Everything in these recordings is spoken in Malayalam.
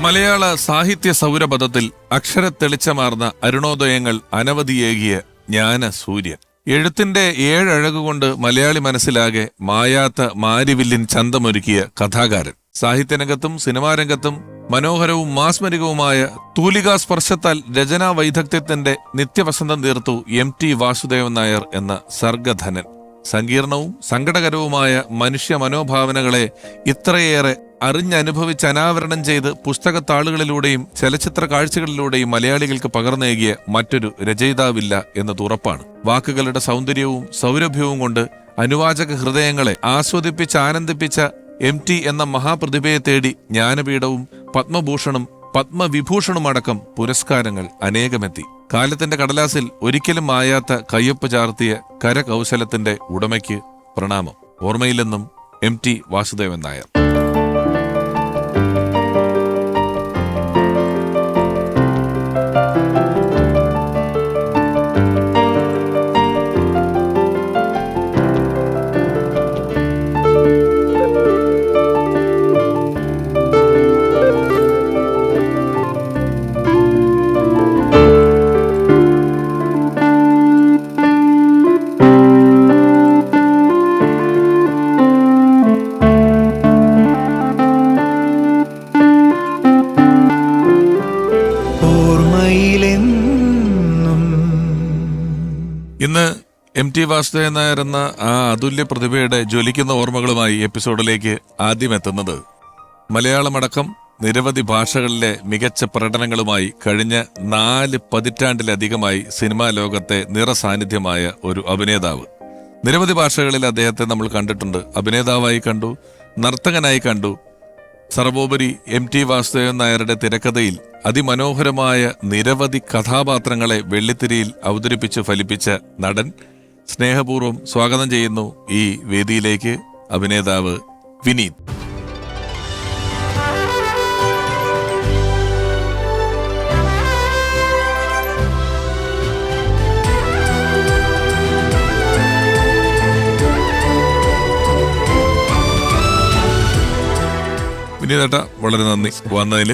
മലയാള സാഹിത്യ സൗരപഥത്തിൽ അക്ഷരത്തെളിച്ചമാർന്ന അരുണോദയങ്ങൾ അനവധിയേകിയ ജ്ഞാന സൂര്യൻ. എഴുത്തിന്റെ ഏഴഴകുകൊണ്ട് മലയാളി മനസ്സിലാകെ മായാത്ത മാരിവില്ലിൻ ചന്തമൊരുക്കിയ കഥാകാരൻ. സാഹിത്യരംഗത്തും സിനിമാരംഗത്തും മനോഹരവും മാസ്മരികവുമായ തൂലികാസ്പർശത്താൽ രചനാ വൈദഗ്ധ്യത്തിന്റെ നിത്യവസന്തം തീർത്തു MT വാസുദേവൻ നായർ എന്ന സർഗധനൻ. സങ്കീർണവും സങ്കടകരവുമായ മനുഷ്യ മനോഭാവനകളെ ഇത്രയേറെ അറിഞ്ഞനുഭവിച്ച് അനാവരണം ചെയ്ത് പുസ്തകത്താളുകളിലൂടെയും ചലച്ചിത്ര കാഴ്ചകളിലൂടെയും മലയാളികൾക്ക് പകർന്നേകിയ മറ്റൊരു രചയിതാവില്ല എന്നത് ഉറപ്പാണ്. വാക്കുകളുടെ സൗന്ദര്യവും സൗരഭ്യവും കൊണ്ട് അനുവാചക ഹൃദയങ്ങളെ ആസ്വദിപ്പിച്ച് ആനന്ദിപ്പിച്ച MT എന്ന മഹാപ്രതിഭയെ തേടി ജ്ഞാനപീഠവും പത്മഭൂഷണും പത്മവിഭൂഷണുമടക്കം പുരസ്കാരങ്ങൾ അനേകമെത്തി. കാലത്തിന്റെ കടലാസിൽ ഒരിക്കലും മായാത്ത കയ്യൊപ്പ് ചാർത്തിയ കരകൗശലത്തിന്റെ ഉടമയ്ക്ക് പ്രണാമം. ഓർമ്മയിലെന്നും MT വാസുദേവൻ നായർ. ഇന്ന് MT വാസുദേവൻ നായർ എന്ന ആ അതുല്യ പ്രതിഭയുടെ ജ്വലിക്കുന്ന ഓർമ്മകളുമായി എപ്പിസോഡിലേക്ക് ആദ്യം എത്തുന്നത് മലയാളമടക്കം നിരവധി ഭാഷകളിലെ മികച്ച പ്രകടനങ്ങളുമായി കഴിഞ്ഞ 4 പതിറ്റാണ്ടിലധികമായി സിനിമാ ലോകത്തെ നിറസാന്നിധ്യമായ ഒരു അഭിനേതാവ്. നിരവധി ഭാഷകളിൽ അദ്ദേഹത്തെ നമ്മൾ കണ്ടിട്ടുണ്ട്. അഭിനേതാവായി കണ്ടു, നർത്തകനായി കണ്ടു. സർവോപരി MT വാസുദേവൻ നായരുടെ തിരക്കഥയിൽ അതിമനോഹരമായ നിരവധി കഥാപാത്രങ്ങളെ വെള്ളിത്തിരിയിൽ അവതരിപ്പിച്ച് ഫലിപ്പിച്ച നടൻ. സ്നേഹപൂർവ്വം സ്വാഗതം ചെയ്യുന്നു ഈ വേദിയിലേക്ക് അഭിനേതാവ് വിനീത്. വിനീതേട്ടാ, വളരെ നന്ദി വന്നതിൽ.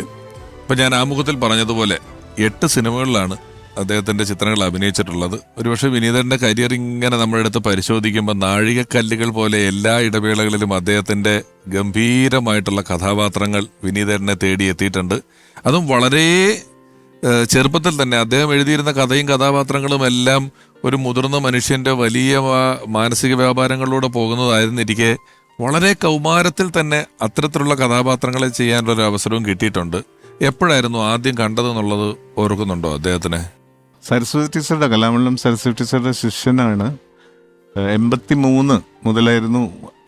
ഇപ്പം ഞാൻ ആമുഖത്തിൽ പറഞ്ഞതുപോലെ 8 സിനിമകളിലാണ് അദ്ദേഹത്തിന്റെ ചിത്രങ്ങൾ അഭിനയിച്ചിട്ടുള്ളത്. ഒരുപക്ഷെ വിനീതന്റെ കരിയർ ഇങ്ങനെ നമ്മുടെ അടുത്ത് പരിശോധിക്കുമ്പോൾ നാഴികക്കല്ലുകൾ പോലെ എല്ലാ ഇടവേളകളിലും അദ്ദേഹത്തിന്റെ ഗംഭീരമായിട്ടുള്ള കഥാപാത്രങ്ങൾ വിനീതനെ തേടിയെത്തിയിട്ടുണ്ട്. അതും വളരെ ചെറുപ്പത്തിൽ തന്നെ അദ്ദേഹം എഴുതിയിരുന്ന കഥയും കഥാപാത്രങ്ങളും എല്ലാം ഒരു മുതിർന്ന മനുഷ്യന്റെ വലിയ മാനസിക വ്യാപാരങ്ങളിലൂടെ പോകുന്നതായിരുന്നിരിക്കെ വളരെ കൗമാരത്തിൽ തന്നെ അത്തരത്തിലുള്ള കഥാപാത്രങ്ങളെ ചെയ്യാനുള്ള ഒരു അവസരവും കിട്ടിയിട്ടുണ്ട്. എപ്പോഴായിരുന്നു ആദ്യം കണ്ടതെന്നുള്ളത് ഓർക്കുന്നുണ്ടോ അദ്ദേഹത്തിനെ? സരസ്വതി ടീച്ചറുടെ, കലാമണ്ഡലം സരസ്വതി ടീച്ചറുടെ ശിഷ്യനാണ്. 83 മുതലായിരുന്നു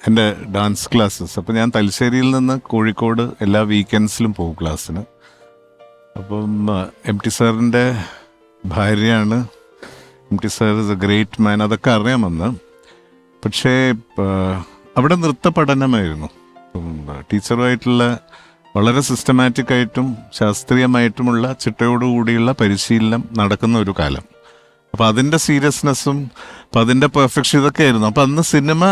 എൻ്റെ ഡാൻസ് ക്ലാസ്സസ്. അപ്പോൾ ഞാൻ തലശ്ശേരിയിൽ നിന്ന് കോഴിക്കോട് എല്ലാ വീക്കെൻഡ്സിലും പോകും ക്ലാസ്സിന്. അപ്പം MT സാറിൻ്റെ ഭാര്യയാണ്. MT sir is A great മാൻ, അതൊക്കെ അറിയാമെന്ന്. പക്ഷേ അവിടെ നൃത്ത പഠനമായിരുന്നു. ടീച്ചറുമായിട്ടുള്ള വളരെ സിസ്റ്റമാറ്റിക് ആയിട്ടും ശാസ്ത്രീയമായിട്ടുമുള്ള ചിട്ടയോടുകൂടിയുള്ള പരിശീലനം നടക്കുന്ന ഒരു കാലം. അപ്പോൾ അതിൻ്റെ സീരിയസ്നെസ്സും അപ്പം അതിൻ്റെ പെർഫെക്ഷൻ ഇതൊക്കെ ആയിരുന്നു. അപ്പം അന്ന് സിനിമ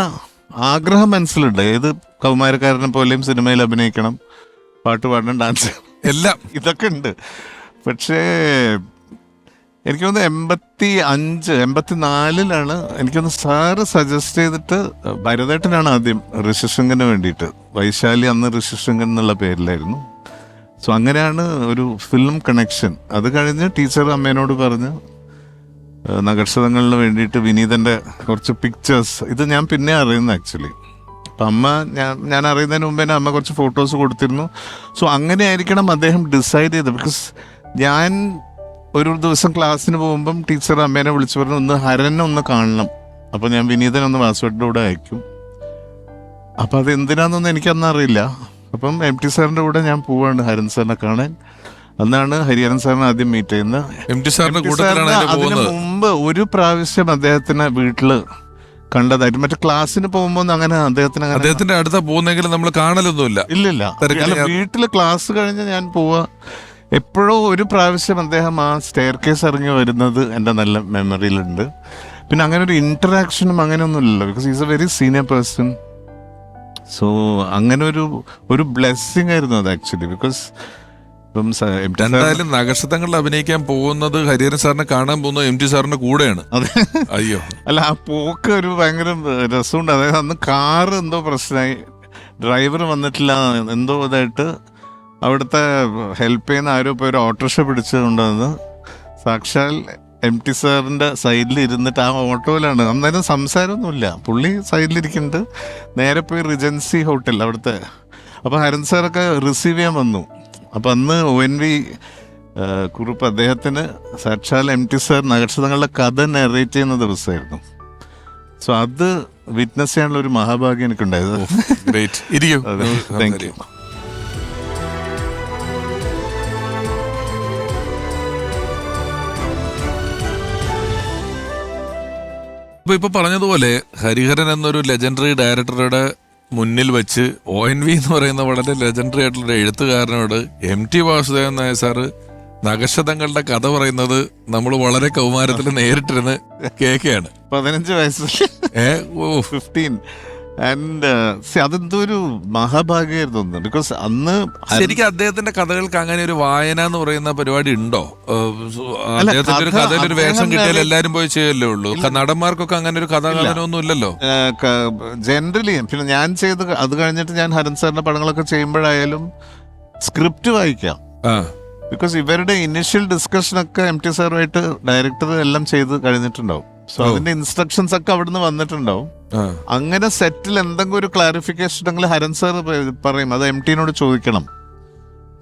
ആഗ്രഹം മനസ്സിലുണ്ട്. ഏത് കൗമാരക്കാരനെ പോലെയും സിനിമയിൽ അഭിനയിക്കണം, പാട്ട് പാടണം, ഡാൻസ് എല്ലാം ഇതൊക്കെ ഉണ്ട്. പക്ഷേ എനിക്ക് തോന്നുന്നു 84 എനിക്കൊന്ന് സാറ് സജസ്റ്റ് ചെയ്തിട്ട് ഭരതേട്ടനാണ് ആദ്യം ഋഷിശൃംഗന് വേണ്ടിയിട്ട്. വൈശാലി അന്ന് ഋഷിശൃംഗൻ എന്നുള്ള പേരിലായിരുന്നു. സോ അങ്ങനെയാണ് ഒരു ഫിലിം കണക്ഷൻ. അത് കഴിഞ്ഞ് ടീച്ചർ അമ്മേനോട് പറഞ്ഞ് നക്ഷത്രങ്ങളിന് വേണ്ടിയിട്ട് വിനീതൻ്റെ കുറച്ച് പിക്ചേഴ്സ്, ഇത് ഞാൻ പിന്നെ അറിയുന്നത് ആക്ച്വലി. അപ്പം അമ്മ ഞാൻ അറിയുന്നതിന് മുമ്പേ അമ്മ കുറച്ച് ഫോട്ടോസ് കൊടുത്തിരുന്നു. സോ അങ്ങനെ ആയിരിക്കണം അദ്ദേഹം ഡിസൈഡ് ചെയ്തത്. ബിക്കോസ് ഞാൻ ഒരു ദിവസം ക്ലാസ്സിന് പോകുമ്പം ടീച്ചർ അമ്മേനെ വിളിച്ചു പറഞ്ഞു, ഒന്ന് ഹരനെ ഒന്ന് കാണണം. അപ്പോൾ ഞാൻ വിനീതനൊന്ന് വാസുവേട്ടൻ്റെ കൂടെ അയക്കും. അപ്പം അത് എന്തിനാണെന്നൊന്നും എനിക്കന്ന് അറിയില്ല. അപ്പം MT സാറിൻ്റെ കൂടെ ഞാൻ പോവാണ് ഹരൻ സാറിനെ കാണാൻ. അന്നാണ് ഹരിഹരൻ സാറിനെ ആദ്യം മീറ്റ് ചെയ്യുന്നത്. അതിന് മുമ്പ് ഒരു പ്രാവശ്യം അദ്ദേഹത്തിനെ വീട്ടിൽ കണ്ടതായിട്ട്, മറ്റേ ക്ലാസ്സിന് പോകുമ്പോൾ അങ്ങനെ അദ്ദേഹത്തിന്റെ അടുത്ത പോകുന്നെങ്കിലും നമ്മൾ കാണലൊന്നുമില്ല. ഇല്ലില്ല, വീട്ടിൽ ക്ലാസ് കഴിഞ്ഞ് ഞാൻ പോവാ. എപ്പോഴോ ഒരു പ്രാവശ്യം അദ്ദേഹം ആ സ്റ്റെയർ കേസ് ഇറങ്ങി വരുന്നത് എൻ്റെ നല്ല മെമ്മറിയിലുണ്ട്. പിന്നെ അങ്ങനെ ഒരു ഇൻറ്ററാക്ഷനും അങ്ങനെയൊന്നുമില്ലല്ലോ, because is a very senior person. So അങ്ങനെ ഒരു ബ്ലെസ്സിങ് ആയിരുന്നു അത് ആക്ച്വലി. ബിക്കോസ് ഇപ്പം MT സാർ എന്തായാലും നഗക്ഷതങ്ങളിൽ അഭിനയിക്കാൻ പോകുന്നത് ഹരിഹരൻ സാറിനെ കാണാൻ പോകുന്നത് MT സാറിന്റെ കൂടെയാണ്. അതെ. അയ്യോ, അല്ല, ആ പോക്ക് ഒരു ഭയങ്കര രസമുണ്ട്. അതായത് അന്ന് കാറ് എന്തോ പ്രശ്നമായി, ഡ്രൈവർ വന്നിട്ടില്ല, എന്തോ ഇതായിട്ട് അവിടുത്തെ ഹെൽപ്പ് ചെയ്യുന്ന ആരോ ഇപ്പോൾ ഒരു ഓട്ടോറിക്ഷ പിടിച്ച് കൊണ്ടുവന്ന് സാക്ഷാൽ MT സാറിൻ്റെ സൈഡിൽ ഇരുന്നിട്ട് ആ ഓട്ടോയിലാണ്. അന്നേരം സംസാരമൊന്നുമില്ല, പുള്ളി സൈഡിലിരിക്കുന്നുണ്ട്. നേരെ പോയി റിജൻസി ഹോട്ടൽ അവിടുത്തെ. അപ്പോൾ ഹരൻ സാറൊക്കെ റിസീവ് ചെയ്യാൻ വന്നു. അപ്പം അന്ന് ONV കുറുപ്പ് അദ്ദേഹത്തിന് സാക്ഷാൽ MT സാർ നഗക്ഷതങ്ങളുടെ കഥ നെറേറ്റ് ചെയ്യുന്ന ദിവസമായിരുന്നു. സോ അത് വിറ്റ്നസ് ചെയ്യാനുള്ള ഒരു മഹാഭാഗ്യം എനിക്കുണ്ടായത്. ഗ്രേറ്റ്. ഇരിക്കൂ. Thank you. ഇപ്പൊ പറഞ്ഞതുപോലെ ഹരിഹരൻ എന്നൊരു ലെജൻഡറി ഡയറക്ടറുടെ മുന്നിൽ വെച്ച് ONV എന്ന് പറയുന്ന വളരെ ലെജൻഡറി ആയിട്ടുള്ള എഴുത്തുകാരനോട് MT വാസുദേവൻ നായർ സാറ് നഗക്ഷതങ്ങളുടെ കഥ പറയുന്നത് നമ്മൾ വളരെ കൗമാരത്തിൽ നേരിട്ടിരുന്ന് കേൾക്കുകയാണ്. 15 വയസ്സിൽ 15. ആൻഡ് അതെന്തോ ഒരു മഹാഭാഗ്യമായിരുന്നു തോന്നുന്നു. ബിക്കോസ് അന്ന് ശരിക്കും അദ്ദേഹത്തിന്റെ കഥകൾക്ക് അങ്ങനെ ഒരു വായന എന്ന് പറയുന്ന പരിപാടി ഉണ്ടോ? അദ്ദേഹത്തിന്റെ ഒരു കഥയിൽ ഒരു വേഷം കിട്ടിയാൽ എല്ലാരും പോയി ചെയ്യല്ലേ ഉള്ളൂ. നടന്മാർക്കൊക്കെ അങ്ങനെ ഒരു കഥാകഥനൊന്നും ഇല്ലല്ലോ ജനറലി. പിന്നെ ഞാൻ ചെയ്ത് അത് കഴിഞ്ഞിട്ട് ഞാൻ ഹരൻ സാറിന്റെ പടങ്ങളൊക്കെ ചെയ്യുമ്പോഴായാലും സ്ക്രിപ്റ്റ് വായിക്കാം. ബിക്കോസ് ഇവരുടെ ഇനിഷ്യൽ ഡിസ്കഷനൊക്കെ MT സാറുമായിട്ട് ഡയറക്ടർ എല്ലാം ചെയ്ത് കഴിഞ്ഞിട്ടുണ്ടാവും. സോ അതിന്റെ ഇൻസ്ട്രക്ഷൻസ് ഒക്കെ അവിടുന്ന് വന്നിട്ടുണ്ടാവും. അങ്ങനെ സെറ്റിൽ എന്തെങ്കിലും ഒരു ക്ലാരിഫിക്കേഷൻ ഉണ്ടെങ്കിൽ ഹരൻ സാർ പറയും, അത് MTനോട് ചോദിക്കണം.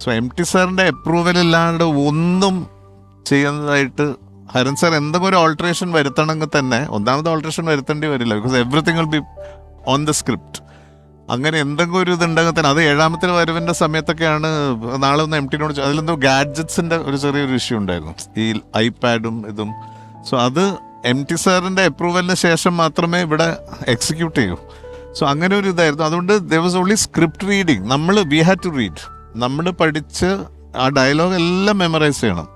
സോ MT സാറിന്റെ അപ്രൂവൽ ഇല്ലാണ്ട് ഒന്നും ചെയ്യുന്നതായിട്ട് ഹരൻ സാർ എന്തെങ്കിലും ഒരു ഓൾട്ടറേഷൻ വരുത്തണമെങ്കിൽ തന്നെ ഒന്നാമത് ഓൾട്ടറേഷൻ വരുത്തേണ്ടി വരില്ല. Because everything will be on the script. അങ്ങനെ എന്തെങ്കിലും ഒരു ഇതുണ്ടെങ്കിൽ തന്നെ അത് 7ാമത്തെ വരവിന്റെ സമയത്തൊക്കെയാണ്. നാളെ ഒന്ന് MTനോട് അതിലെന്തോ ഗാഡ്ജറ്റ്സിന്റെ ഒരു ചെറിയൊരു ഇഷ്യൂ ഉണ്ടായിരുന്നു, ഈ iPadഉം ഇതും. സോ അത് MT സാറിന്റെ അപ്രൂവലിന് ശേഷം മാത്രമേ ഇവിടെ എക്സിക്യൂട്ട് ചെയ്യൂ. സോ അങ്ങനെ ഒരു ഇതായിരുന്നു. അതുകൊണ്ട് there was only script reading. We had to read. നമ്മൾ പഠിച്ച് ആ ഡയലോഗ് എല്ലാം മെമ്മറൈസ് ചെയ്യണം.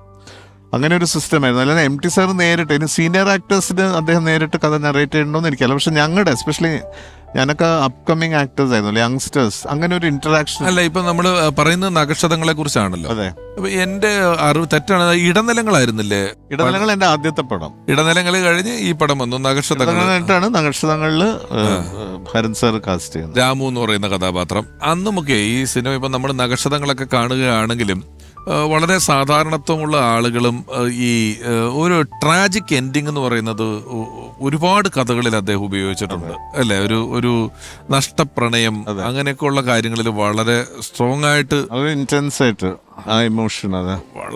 അങ്ങനെ ഒരു സിസ്റ്റം ആയിരുന്നു. അല്ലാതെ MT സാർ നേരിട്ട്, ഇനി സീനിയർ ആക്ടേഴ്സിന് അദ്ദേഹം നേരിട്ട് കഥ നറേറ്റ് ചെയ്യണമെന്ന് എനിക്കല്ല. പക്ഷെ ഞങ്ങളുടെ എസ്പെഷ്യലി ഞാനൊക്കെ അപ്കമിങ് ആക്ടേഴ്സ് ആയിരുന്നു, യങ്സ്റ്റേഴ്സ്, അങ്ങനെ ഒരു ഇന്ററാക്ഷൻ. അല്ല, ഇപ്പൊ നമ്മള് പറയുന്നത് നഗക്ഷതങ്ങളെ കുറിച്ചാണല്ലോ. അതെ. അപ്പൊ എന്റെ അറിവ് തെറ്റാണ്. ഇടനിലങ്ങളായിരുന്നില്ലേ? ഇടനിലങ്ങൾ എന്റെ ആദ്യത്തെ പടം. ഇടനിലങ്ങൾ കഴിഞ്ഞ് ഈ പടം വന്നു നഗക്ഷതങ്ങളായിട്ടാണ്. നഗക്ഷതങ്ങളില് ഹരൻ സാർ കാസ്റ്റ് ചെയ്യുന്നത് രാമു എന്ന് പറയുന്ന കഥാപാത്രം. അന്നുമൊക്കെ ഈ സിനിമ ഇപ്പൊ നമ്മൾ നഗക്ഷതങ്ങളൊക്കെ കാണുകയാണെങ്കിലും വളരെ സാധാരണത്വമുള്ള ആളുകളും ഈ ഒരു ട്രാജിക് എൻഡിങ് എന്ന് പറയുന്നത് ഒരുപാട് കഥകളിൽ അദ്ദേഹം ഉപയോഗിച്ചിട്ടുണ്ട് അല്ലെ. ഒരു നഷ്ടപ്രണയം അങ്ങനെയൊക്കെ ഉള്ള കാര്യങ്ങളിൽ വളരെ സ്ട്രോങ് ആയിട്ട്, ഇന്റൻസ് ആയിട്ട് ആ ഇമോഷൻ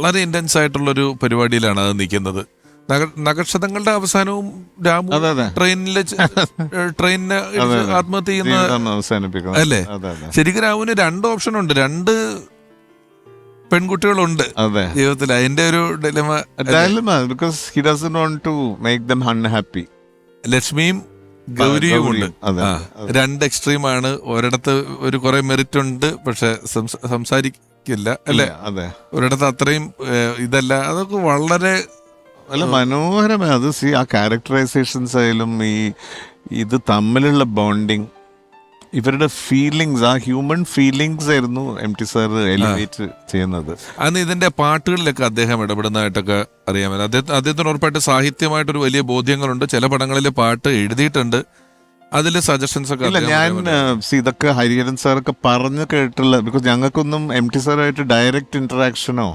വളരെ ഇന്റൻസ് ആയിട്ടുള്ളൊരു പരിപാടിയിലാണ് അത് നിൽക്കുന്നത്. നഗക്ഷതങ്ങളുടെ അവസാനവും രാമു ട്രെയിനിന് ആത്മഹത്യ ചെയ്യുന്ന അല്ലേ. ശരിക്കും രാമുവിന് 2 ഓപ്ഷൻ ഉണ്ട്, 2 പെൺകുട്ടികളുണ്ട് ജീവിതത്തിൽ. അതിന്റെ ഒരു dilemma because he doesn't want to make them unhappy. ലക്ഷ്മിയും ഗൗരിയും ഉണ്ട്. 2 എക്സ്ട്രീമാണ്. ഒരിടത്ത് ഒരു കുറെ മെറിറ്റ് ഉണ്ട്, പക്ഷെ സംസാരിക്കില്ല അല്ലെ. ഒരിടത്ത് അത്രയും ഇതല്ല. അതൊക്കെ വളരെ മനോഹരമായി. അത് ആ ക്യാരക്ടറൈസേഷൻസ് ആയാലും ഇത് തമ്മിലുള്ള ബോണ്ടിങ്, ഇവരുടെ ഫീലിങ്സ്, ആ ഹ്യൂമൻ ഫീലിങ്സ് ആയിരുന്നു MT സാർ എലിവേറ്റ് ചെയ്യുന്നത്. അന്ന് ഇതിന്റെ പാട്ടുകളിലൊക്കെ അദ്ദേഹം ഇടപെടുന്നതായിട്ടൊക്കെ അറിയാമല്ലോ. അദ്ദേഹത്തിന് ഉറപ്പായിട്ട് സാഹിത്യമായിട്ടൊരു വലിയ ബോധ്യങ്ങളുണ്ട്. ചില പടങ്ങളിൽ പാട്ട് എഴുതിയിട്ടുണ്ട്, അതിൽ സജഷൻസ് ഒക്കെ. ഇല്ല, ഞാൻ ഇതൊക്കെ ഹരിഹരൻ സാറൊക്കെ പറഞ്ഞു കേട്ടുള്ള, ബിക്കോസ് ഞങ്ങൾക്കൊന്നും MT സാറുമായിട്ട് ഡയറക്റ്റ് ഇന്ററാക്ഷനോ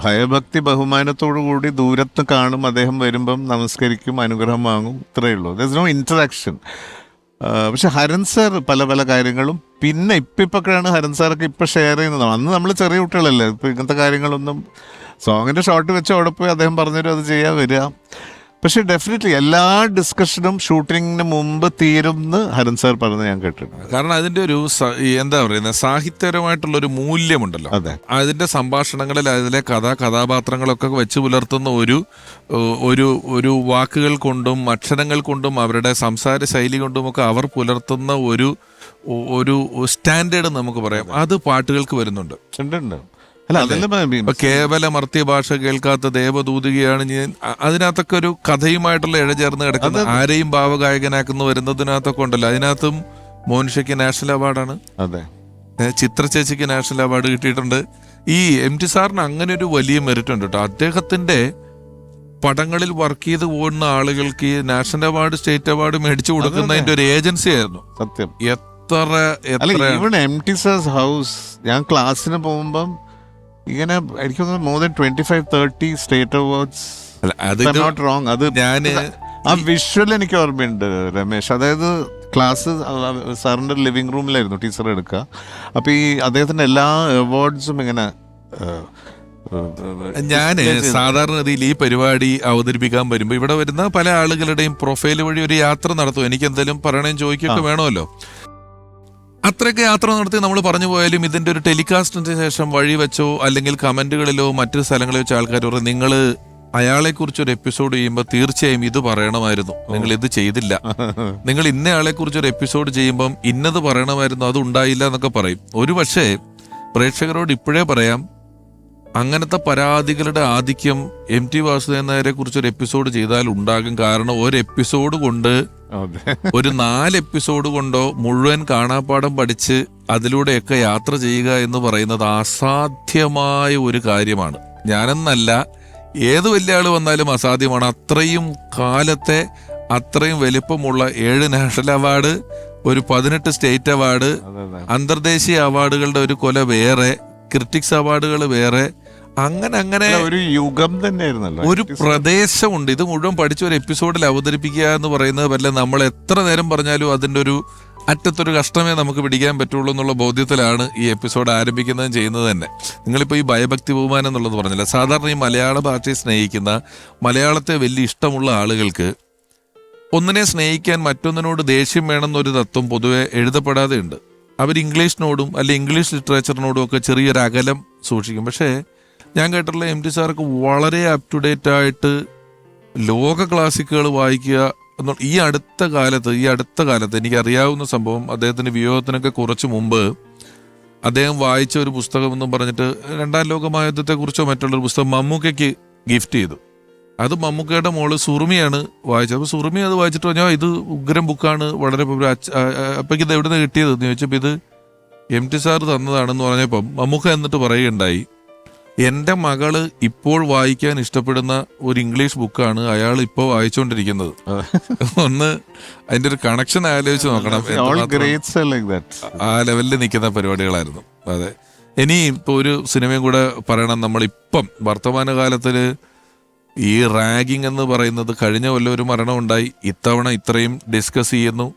ഭയഭക്തി ബഹുമാനത്തോടു കൂടി ദൂരത്ത് കാണും. അദ്ദേഹം വരുമ്പം നമസ്കരിക്കും, അനുഗ്രഹം വാങ്ങും, ഇത്രയേ ഉള്ളൂ. There is no interaction. പക്ഷെ ഹരൻ സാർ പല പല കാര്യങ്ങളും പിന്നെ ഇപ്പൊക്കെയാണ് ഹരൻ സാറൊക്കെ ഇപ്പൊ ഷെയർ ചെയ്യുന്നത്. അന്ന് നമ്മൾ ചെറിയ കുട്ടികളല്ലേ, ഇപ്പൊ ഇങ്ങനത്തെ കാര്യങ്ങളൊന്നും. സോങ്ങിന്റെ ഷോട്ട് വെച്ച് അവിടെ പോയി അദ്ദേഹം പറഞ്ഞുതരും, അത് ചെയ്യാൻ വരിക. പക്ഷെ ഡെഫിനറ്റ്ലി എല്ലാ ഡിസ്കഷനും ഷൂട്ടിങ്ങിന് മുമ്പ് തീരും എന്ന് ഹരൻ സാർ പറഞ്ഞ് ഞാൻ കേട്ടിട്ടുണ്ട്. കാരണം അതിന്റെ ഒരു എന്താ പറയുന്നത്, സാഹിത്യപരമായിട്ടുള്ള ഒരു മൂല്യമുണ്ടല്ലോ. അതെ. അതിന്റെ സംഭാഷണങ്ങളിൽ അതിലെ കഥാപാത്രങ്ങളൊക്കെ വെച്ച് പുലർത്തുന്ന ഒരു വാക്കുകൾ കൊണ്ടും അക്ഷരങ്ങൾ കൊണ്ടും അവരുടെ സംസാര ശൈലി കൊണ്ടുമൊക്കെ അവർ പുലർത്തുന്ന ഒരു സ്റ്റാൻഡേർഡ് നമുക്ക് പറയാം, അത് പാട്ടുകൾക്ക് വരുന്നുണ്ട്. കേവല മർത്യ ഭാഷ കേൾക്കാത്ത ദേവദൂതികയാണ് ഞാൻ. അതിനകത്തൊക്കെ ഒരു കഥയുമായിട്ടുള്ള ഇഴചേർന്ന് കിടക്കുന്ന, ആരെയും ഭാവഗായകനാക്കുന്നു വരുന്നതിനകത്തൊക്കെ ഉണ്ടല്ലോ. അതിനകത്തും മോനിഷയ്ക്ക് നാഷണൽ അവാർഡാണ്, ചിത്ര ചേച്ചിക്ക് നാഷണൽ അവാർഡ് കിട്ടിയിട്ടുണ്ട്. ഈ MT സാറിന് അങ്ങനെ ഒരു വലിയ മെറിറ്റ് ഉണ്ട് കേട്ടോ. അദ്ദേഹത്തിന്റെ പടങ്ങളിൽ വർക്ക് ചെയ്ത് പോകുന്ന ആളുകൾക്ക് ഈ നാഷണൽ അവാർഡ്, സ്റ്റേറ്റ് അവാർഡ് മേടിച്ചു കൊടുക്കുന്നതിന്റെ ഒരു ഏജൻസി ആയിരുന്നു. സത്യം. എത്ര MT സാർസ് ഹൗസ്, ഞാൻ ക്ലാസ്സിന് പോകുമ്പം ഇങ്ങനെ എനിക്ക് more than 25-30 state awards. Not wrong. അത് ഞാന് ആ വിഷ്വൽ എനിക്ക് ഓർമ്മയുണ്ട് രമേശ്. അതായത് ക്ലാസ് സാറിന്റെ ലിവിംഗ് റൂമിലായിരുന്നു ടീച്ചർ എടുക്കുക. അപ്പൊ ഈ അദ്ദേഹത്തിന്റെ എല്ലാ അവാർഡ്സും ഇങ്ങനെ ഞാന് സാധാരണഗതിയിൽ ഈ പരിപാടി അവതരിപ്പിക്കാൻ വരുമ്പോൾ ഇവിടെ വരുന്ന പല ആളുകളുടെയും പ്രൊഫൈൽ വഴി ഒരു യാത്ര നടത്തും. എനിക്ക് എന്തെങ്കിലും പറയണേം ചോദിക്കുകയൊക്കെ വേണമല്ലോ. അത്രയൊക്കെ യാത്ര നടത്തി നമ്മൾ പറഞ്ഞു പോയാലും ഇതിന്റെ ഒരു ടെലികാസ്റ്റിന് ശേഷം വഴി വെച്ചോ അല്ലെങ്കിൽ കമന്റുകളിലോ മറ്റു സ്ഥലങ്ങളിൽ വെച്ചോ ആൾക്കാർ പറയും, നിങ്ങൾ അയാളെ കുറിച്ച് ഒരു എപ്പിസോഡ് ചെയ്യുമ്പോൾ തീർച്ചയായും ഇത് പറയണമായിരുന്നു, നിങ്ങൾ ഇത് ചെയ്തില്ല. നിങ്ങൾ ഇന്നയാളെ കുറിച്ച് ഒരു എപ്പിസോഡ് ചെയ്യുമ്പം ഇന്നത് പറയണമായിരുന്നു, അത് ഉണ്ടായില്ല എന്നൊക്കെ പറയും. ഒരു പക്ഷേ പ്രേക്ഷകരോട് ഇപ്പോഴേ പറയാം, അങ്ങനത്തെ പരാതികളുടെ ആധിക്യം MT വാസുദേവൻ നായരെ കുറിച്ച് ഒരു എപ്പിസോഡ് ചെയ്താൽ ഉണ്ടാകും. കാരണം ഒരു എപ്പിസോഡ് കൊണ്ട്, ഒരു 4 എപ്പിസോഡ് കൊണ്ടോ മുഴുവൻ കാണാപ്പാഠം പഠിച്ച് അതിലൂടെയൊക്കെ യാത്ര ചെയ്യുക എന്ന് പറയുന്നത് അസാധ്യമായ ഒരു കാര്യമാണ്. ഞാനെന്നല്ല, ഏത് വലിയ ആള് വന്നാലും അസാധ്യമാണ്. അത്രയും കാലത്തെ അത്രയും വലിപ്പമുള്ള 7 നാഷണൽ അവാർഡ്, ഒരു 18 സ്റ്റേറ്റ് അവാർഡ്, അന്തർദേശീയ അവാർഡുകളുടെ ഒരു കൊല വേറെ, ക്രിറ്റിക്സ് അവാർഡുകൾ വേറെ, അങ്ങനെ ഒരു യുഗം തന്നെയായിരുന്നല്ലോ. ഒരു പ്രദേശമുണ്ട്. ഇത് മുഴുവൻ പഠിച്ച ഒരു എപ്പിസോഡിൽ അവതരിപ്പിക്കുക എന്ന് പറയുന്നത് വല്ല നമ്മൾ എത്ര നേരം പറഞ്ഞാലും അതിൻ്റെ ഒരു അറ്റത്തൊരു കഷ്ടമേ നമുക്ക് പിടിക്കാൻ പറ്റുള്ളൂ എന്നുള്ള ബോധ്യത്തിലാണ് ഈ എപ്പിസോഡ് ആരംഭിക്കുന്നതും ചെയ്യുന്നത് തന്നെ. നിങ്ങളിപ്പോൾ ഈ ഭയഭക്തി ബഹുമാനം എന്നുള്ളത് പറഞ്ഞില്ല. സാധാരണ ഈ മലയാള ഭാഷയെ സ്നേഹിക്കുന്ന, മലയാളത്തെ വലിയ ഇഷ്ടമുള്ള ആളുകൾക്ക് ഒന്നിനെ സ്നേഹിക്കാൻ മറ്റൊന്നിനോട് ദേഷ്യം വേണമെന്നൊരു തത്വം പൊതുവെ എഴുതപ്പെടാതെ ഉണ്ട്. അവർ ഇംഗ്ലീഷിനോടും അല്ലെങ്കിൽ ഇംഗ്ലീഷ് ലിറ്ററേച്ചറിനോടും ഒക്കെ ചെറിയൊരു അകലം സൂക്ഷിക്കും. പക്ഷേ ഞാൻ കേട്ടിട്ടുള്ള MT സാർക്ക് വളരെ അപ് ടു ഡേറ്റ് ആയിട്ട് ലോക ക്ലാസിക്കുകൾ വായിക്കുക എന്നുള്ള ഈ അടുത്ത കാലത്ത് എനിക്കറിയാവുന്ന സംഭവം, അദ്ദേഹത്തിന്റെ വിയോഗത്തിനൊക്കെ കുറച്ച് മുമ്പ് അദ്ദേഹം വായിച്ച ഒരു പുസ്തകം എന്നും പറഞ്ഞിട്ട് 2ാം ലോക മഹായുദ്ധത്തെക്കുറിച്ചോ മറ്റുള്ളൊരു പുസ്തകം മമ്മൂക്കയ്ക്ക് ഗിഫ്റ്റ് ചെയ്തു. അത് മമ്മൂക്കയുടെ മോള് സുറുമിയാണ് വായിച്ചത്. അപ്പോൾ സുറുമി അത് വായിച്ചിട്ട് പറഞ്ഞാൽ ഇത് ഉഗ്രം ബുക്കാണ്, വളരെ അപ്പയ്ക്ക് ഇത് എവിടെ നിന്ന് കിട്ടിയതെന്ന് ചോദിച്ചപ്പോൾ ഇത് MT സാർ തന്നതാണെന്ന് പറഞ്ഞപ്പം മമ്മൂക്ക എന്നിട്ട് പറയുകയുണ്ടായി, എൻ്റെ മകള് ഇപ്പോൾ വായിക്കാൻ ഇഷ്ടപ്പെടുന്ന ഒരു ഇംഗ്ലീഷ് ബുക്കാണ് അയാൾ ഇപ്പോൾ വായിച്ചുകൊണ്ടിരിക്കുന്നത്. ഒന്ന് അതിന്റെ ഒരു കണക്ഷൻ ആലോചിച്ച് നോക്കണം. ആ ലെവലിൽ നിൽക്കുന്ന പരിപാടികളായിരുന്നു. അതെ. ഇനി ഇപ്പോൾ ഒരു സിനിമയും കൂടെ പറയണം. നമ്മളിപ്പം വർത്തമാനകാലത്തില് ഈ റാഗിങ് എന്ന് പറയുന്നത്, കഴിഞ്ഞ കൊല്ലം ഒരു മരണം ഉണ്ടായി, ഇത്തവണ ഇത്രയും ഡിസ്കസ് ചെയ്യുന്നു.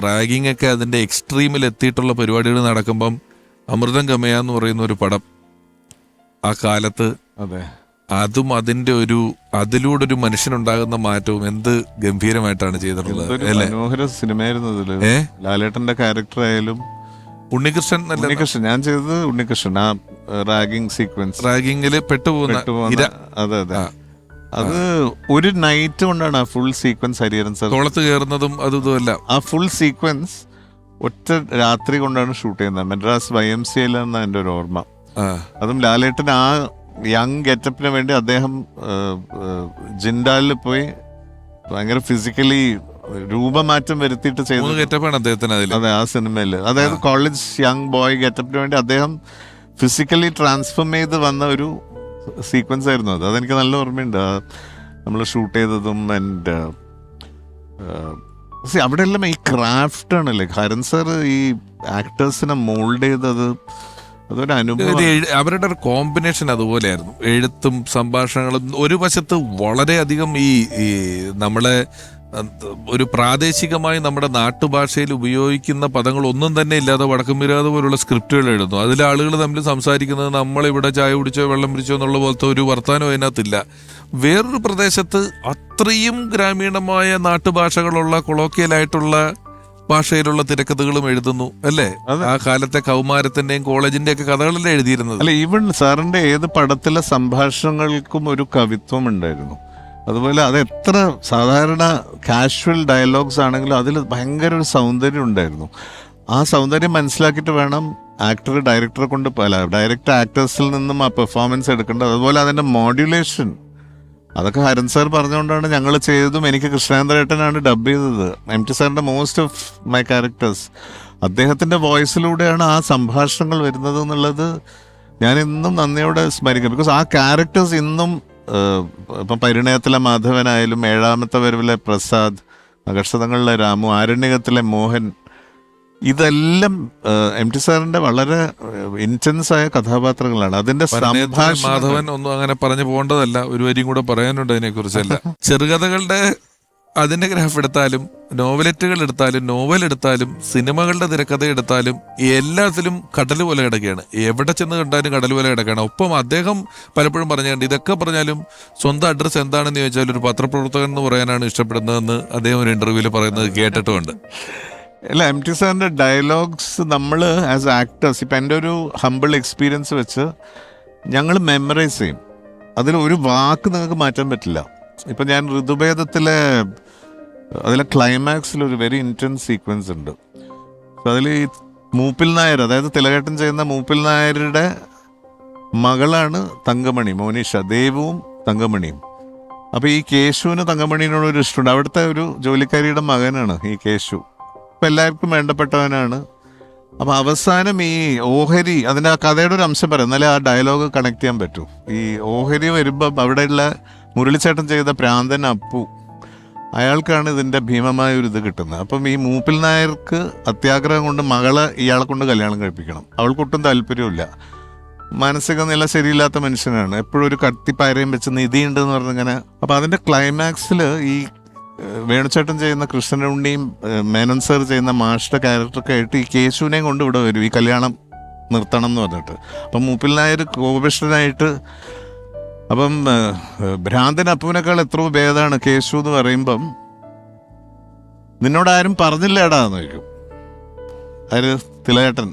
റാഗിങ് ഒക്കെ അതിന്റെ എക്സ്ട്രീമിൽ എത്തിയിട്ടുള്ള പരിപാടികൾ നടക്കുമ്പം അമൃതം ഗമയ എന്ന് പറയുന്ന ഒരു പടം ആ കാലത്ത്, അതും അതിന്റെ അതിലൂടെ ഒരു മനുഷ്യനുണ്ടാകുന്ന മാറ്റവും എന്ത് ഗംഭീരമായിട്ടാണ് ചെയ്തിട്ടുള്ളത്. മനോഹര സിനിമയായിരുന്നു. ലാലേട്ടന്റെ ക്യാരക്ടർ ആയാലും ഉണ്ണികൃഷ്ണൻ ഞാൻ ചെയ്തത് ഉണ്ണികൃഷ്ണൻ, ആ റാഗിങ് സീക്വൻസ്, റാഗിങ്ങില് പെട്ടുപോകുന്ന അത് ഒരു നൈറ്റ് കൊണ്ടാണ് ആ ഫുൾ സീക്വൻസ് ഹരിഹരൻ സാർ തോളത്ത് കയറുന്നതും അതുമല്ല. ആ ഫുൾ സീക്വൻസ് ഒറ്റ രാത്രി കൊണ്ടാണ് ഷൂട്ട് ചെയ്യുന്നത്. മദ്രാസ് YMCA എന്നാണ് എൻ്റെ ഒരു ഓർമ്മ. അതും ലാലേട്ടൻ ആ യങ് ഗെറ്റപ്പിന് വേണ്ടി അദ്ദേഹം ജിൻഡാലിൽ പോയി ഭയങ്കര ഫിസിക്കലി രൂപമാറ്റം വരുത്തിയിട്ട് ചെയ്ത ഗെറ്റപ്പാണ് അദ്ദേഹത്തിന്. അതെ, ആ സിനിമയിൽ അതായത് കോളേജ് യങ് ബോയ് ഗെറ്റപ്പിന് വേണ്ടി അദ്ദേഹം ഫിസിക്കലി ട്രാൻസ്ഫോം ചെയ്ത് വന്ന ഒരു സീക്വൻസ് ആയിരുന്നു അത്. അതെനിക്ക് നല്ല ഓർമ്മയുണ്ട്. നമ്മൾ ഷൂട്ട് ചെയ്തതും. ആൻഡ് അവിടെ എല്ലാം ഈ ക്രാഫ്റ്റ് ആണല്ലേ ഹരൻ സാർ ഈ ആക്ടേഴ്സിനെ മോൾഡ് ചെയ്തത്. അതൊരു അനുഭവം. അവരുടെ ഒരു കോമ്പിനേഷൻ അതുപോലെയായിരുന്നു. എഴുത്തും സംഭാഷണങ്ങളും ഒരു വശത്ത് വളരെയധികം ഈ നമ്മളെ ഒരു പ്രാദേശികമായി നമ്മുടെ നാട്ടുഭാഷയിൽ ഉപയോഗിക്കുന്ന പദങ്ങളൊന്നും തന്നെ ഇല്ലാതെ വടക്കം വീരാതെ പോലുള്ള സ്ക്രിപ്റ്റുകൾ എഴുതുന്നു. അതിൽ ആളുകൾ തമ്മിൽ സംസാരിക്കുന്നത് നമ്മളിവിടെ ചായ കുടിച്ചോ വെള്ളം പിടിച്ചോ എന്നുള്ള പോലത്തെ ഒരു വർത്തമാനം അതിനകത്തില്ല. വേറൊരു പ്രദേശത്ത് അത്രയും ഗ്രാമീണമായ നാട്ടുഭാഷകളുള്ള കൊളോക്കിയലായിട്ടുള്ള ഭാഷയിലുള്ള തിരക്കഥകളും എഴുതുന്നു അല്ലേ. ആ കാലത്തെ കൗമാരത്തിന്റെയും കോളേജിന്റെ ഒക്കെ കഥകളല്ലേ എഴുതിയിരുന്നത്. അല്ല, ഈവൻ സാറിന്റെ ഏത് പടത്തിലെ സംഭാഷണങ്ങൾക്കും ഒരു കവിത്വം ഉണ്ടായിരുന്നു. അതുപോലെ അത് എത്ര സാധാരണ കാഷ്വൽ ഡയലോഗ്സ് ആണെങ്കിലും അതിൽ ഭയങ്കര ഒരു സൗന്ദര്യം ഉണ്ടായിരുന്നു. ആ സൗന്ദര്യം മനസ്സിലാക്കിയിട്ട് വേണം ആക്ടർ ഡയറക്ടറെ കൊണ്ട് ഡയറക്ടർ ആക്ടേഴ്സിൽ നിന്നും ആ പെർഫോമൻസ് എടുക്കേണ്ടത്. അതുപോലെ അതിന്റെ മോഡ്യുലേഷൻ അതൊക്കെ ഹരൻ സാർ പറഞ്ഞുകൊണ്ടാണ് ഞങ്ങൾ ചെയ്തതും. എനിക്ക് കൃഷ്ണേന്ദ്രേട്ടനാണ് ഡബ് ചെയ്തത്. MT സാറിന്റെ മോസ്റ്റ് ഓഫ് മൈ ക്യാരക്ടേഴ്സ് അദ്ദേഹത്തിന്റെ വോയിസിലൂടെയാണ് ആ സംഭാഷണങ്ങൾ വരുന്നത് എന്നുള്ളത് ഞാൻ ഇന്നും നന്ദിയോടെ സ്മരിക്കും. ബിക്കോസ് ആ ക്യാരക്ടേഴ്സ് ഇന്നും ഇപ്പം പരിണയത്തിലെ മാധവനായാലും, ഏഴാമത്തെ വരവിലെ പ്രസാദ്, നക്ഷത്രങ്ങളിലെ രാമു, ആരണ്യകത്തിലെ മോഹൻ, ഇതെല്ലാം എം ടി സാറിന്റെ വളരെ ഇന്റൻസ് ആയ കഥാപാത്രങ്ങളാണ്. അതിന്റെ സംഭാഷണം മാധവൻ ഒന്നും അങ്ങനെ പറഞ്ഞു പോകേണ്ടതല്ല. ഒരു വരിയും കൂടെ പറയാനുണ്ട് അതിനെ കുറിച്ചല്ല. ചെറുകഥകളുടെ അതിന്റെ ഗ്രാഫ് എടുത്താലും, നോവലറ്റുകൾ എടുത്താലും, നോവൽ എടുത്താലും, സിനിമകളുടെ തിരക്കഥ എടുത്താലും, എല്ലാത്തിലും കടൽ പോലെ കിടക്കുകയാണ്. എവിടെ ചെന്ന് കണ്ടാലും കടൽ പോലെ കിടക്കുകയാണ്. ഒപ്പം അദ്ദേഹം പലപ്പോഴും പറഞ്ഞുകൊണ്ട് ഇതൊക്കെ പറഞ്ഞാലും സ്വന്തം അഡ്രസ്സ് എന്താണെന്ന് ചോദിച്ചാൽ ഒരു പത്രപ്രവർത്തകൻ എന്ന് പറയാനാണ് ഇഷ്ടപ്പെടുന്നതെന്ന് അദ്ദേഹം ഒരു ഇന്റർവ്യൂവിൽ പറയുന്നത് കേട്ടിട്ടുമുണ്ട്. അല്ല, എം ടി സാറിന്റെ ഡയലോഗ്സ് നമ്മൾ ആസ് ആക്ടേഴ്സ്, ഇപ്പം എൻ്റെ ഒരു ഹമ്പിൾ എക്സ്പീരിയൻസ് വെച്ച് ഞങ്ങൾ മെമ്മറൈസ് ചെയ്യും. അതിൽ ഒരു വാക്ക് നിങ്ങൾക്ക് മാറ്റാൻ പറ്റില്ല. ഇപ്പം ഞാൻ ഋതുഭേദത്തിലെ അതിലെ ക്ലൈമാക്സിൽ ഒരു വെരി ഇൻറ്റൻസ് സീക്വൻസ് ഉണ്ട്. അതിൽ ഈ മൂപ്പിൽ നായർ, അതായത് തിലകേട്ടൻ ചെയ്യുന്ന മൂപ്പിൽ നായരുടെ മകളാണ് തങ്കമണി, മോനിഷ, ദേവുവും തങ്കമണിയും. അപ്പോൾ ഈ കേശുവിന് തങ്കമണിയോടൊരു ഇഷ്ടമുണ്ട്. അവിടുത്തെ ഒരു ജോലിക്കാരിയുടെ മകനാണ് ഈ കേശു. അപ്പം എല്ലാവർക്കും വേണ്ടപ്പെട്ടവനാണ്. അപ്പം അവസാനം ഈ ഓഹരി, അതിൻ്റെ ആ കഥയുടെ ഒരു അംശം പറയാം, എന്നാലേ ആ ഡയലോഗ് കണക്ട് ചെയ്യാൻ പറ്റൂ. ഈ ഓഹരി വരുമ്പം അവിടെയുള്ള മുരളിച്ചേട്ടൻ ചെയ്ത പ്രാന്തൻ അപ്പു, അയാൾക്കാണ് ഇതിൻ്റെ ഭീമമായ ഒരു ഇത് കിട്ടുന്നത്. അപ്പം ഈ മൂപ്പിൽ നായർക്ക് അത്യാഗ്രഹം കൊണ്ട് മകളെ ഇയാളെ കൊണ്ട് കല്യാണം കഴിപ്പിക്കണം. അവൾക്കൊട്ടും താല്പര്യമില്ല. മാനസിക നില ശരിയില്ലാത്ത മനുഷ്യനാണ്. എപ്പോഴും ഒരു കത്തിപ്പാരയും വെച്ച് നിധിയുണ്ടെന്ന് പറഞ്ഞിങ്ങനെ. അപ്പം അതിൻ്റെ ക്ലൈമാക്സിൽ ഈ വേണുചേട്ടൻ ചെയ്യുന്ന കൃഷ്ണനുണ്ണിയും മേനൻ സർ ചെയ്യുന്ന മാഷ്ട ക്യാരക്ടറൊക്കെ ആയിട്ട് ഈ കേശുവിനെയും കൊണ്ട് ഇവിടെ വരും, ഈ കല്യാണം നിർത്തണം എന്ന് പറഞ്ഞിട്ട്. അപ്പം മൂപ്പിൽ നായർ കോപിഷ്ഠനായിട്ട്, അപ്പം ഭ്രാന്തൻ അപ്പുവിനേക്കാൾ എത്രയോ ഭേദമാണ് കേശു എന്ന് പറയുമ്പം, നിന്നോടാരും പറഞ്ഞില്ലേടാ എന്ന് ചോദിക്കും. ആര്? തിലകേട്ടൻ.